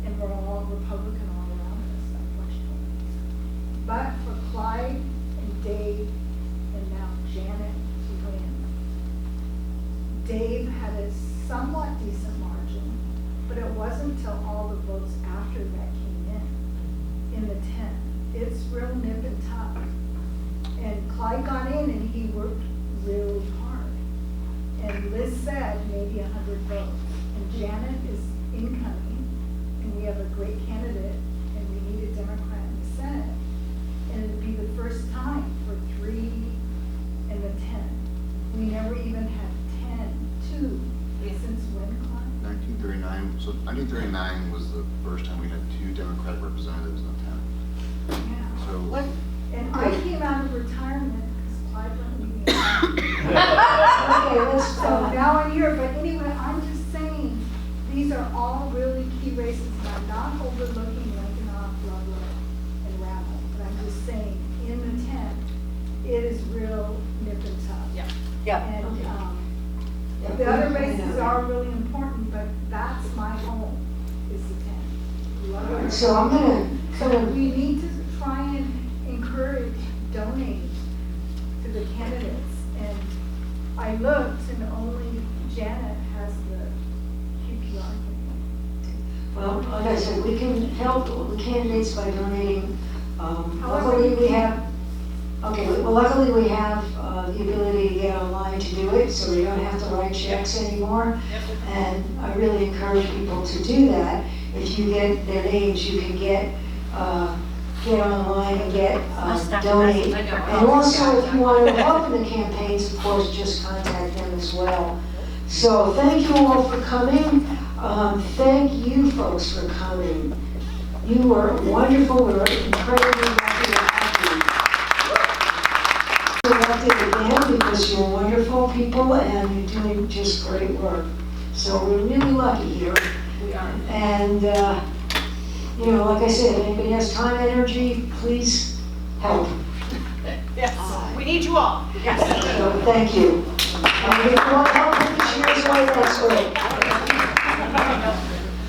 and we're all Republican all around us, unfortunately. But for Clyde and Dave and now Janet to win, Dave had a somewhat decent margin, but it wasn't until all the votes after that came in the 10th. It's real nip and tuck. And Clyde got in and he worked really hard. And Liz said maybe 100 votes. And Janet is incoming, and we have a great candidate, and we need a Democrat in the Senate. And it'd be the first time for 3 and the 10. We never even had 2 since when, Clyde? 1939. So 1939 was the first time we had 2 Democratic representatives in the 10. Yeah. So. And I came out of retirement because Clyde wouldn't leave me alone. Okay, let's, So now I'm here, but anyway, I'm just saying, these are all really key races, and I'm not overlooking Lincoln, Ludlow, and Rammel, but I'm just saying, in the 10th, it is real nip and tuck. Yeah. And the other races are really important, but that's my home, is the 10th. so I'm gonna, So we need to try and encourage donating to the candidates. And I looked and only Janet has the QPR thing. Well, like I said, we can help the candidates by donating. However Luckily, you we can. have, luckily we have the ability to get online to do it, so we don't have to write checks anymore. And I really encourage people to do that. If you get their names, you can get online and donate. And also, if you want to help in the campaigns, of course, just contact them as well. So thank you all for coming. Thank you folks for coming. You were wonderful. We're incredibly lucky to have you. You're elected again because you're wonderful people and you're doing just great work. So we're really lucky here. We are. And, like I said, if anybody has time, energy, please help. Yes, we need you all. Yes. So thank you. And if you want help with the chairs away, that's great.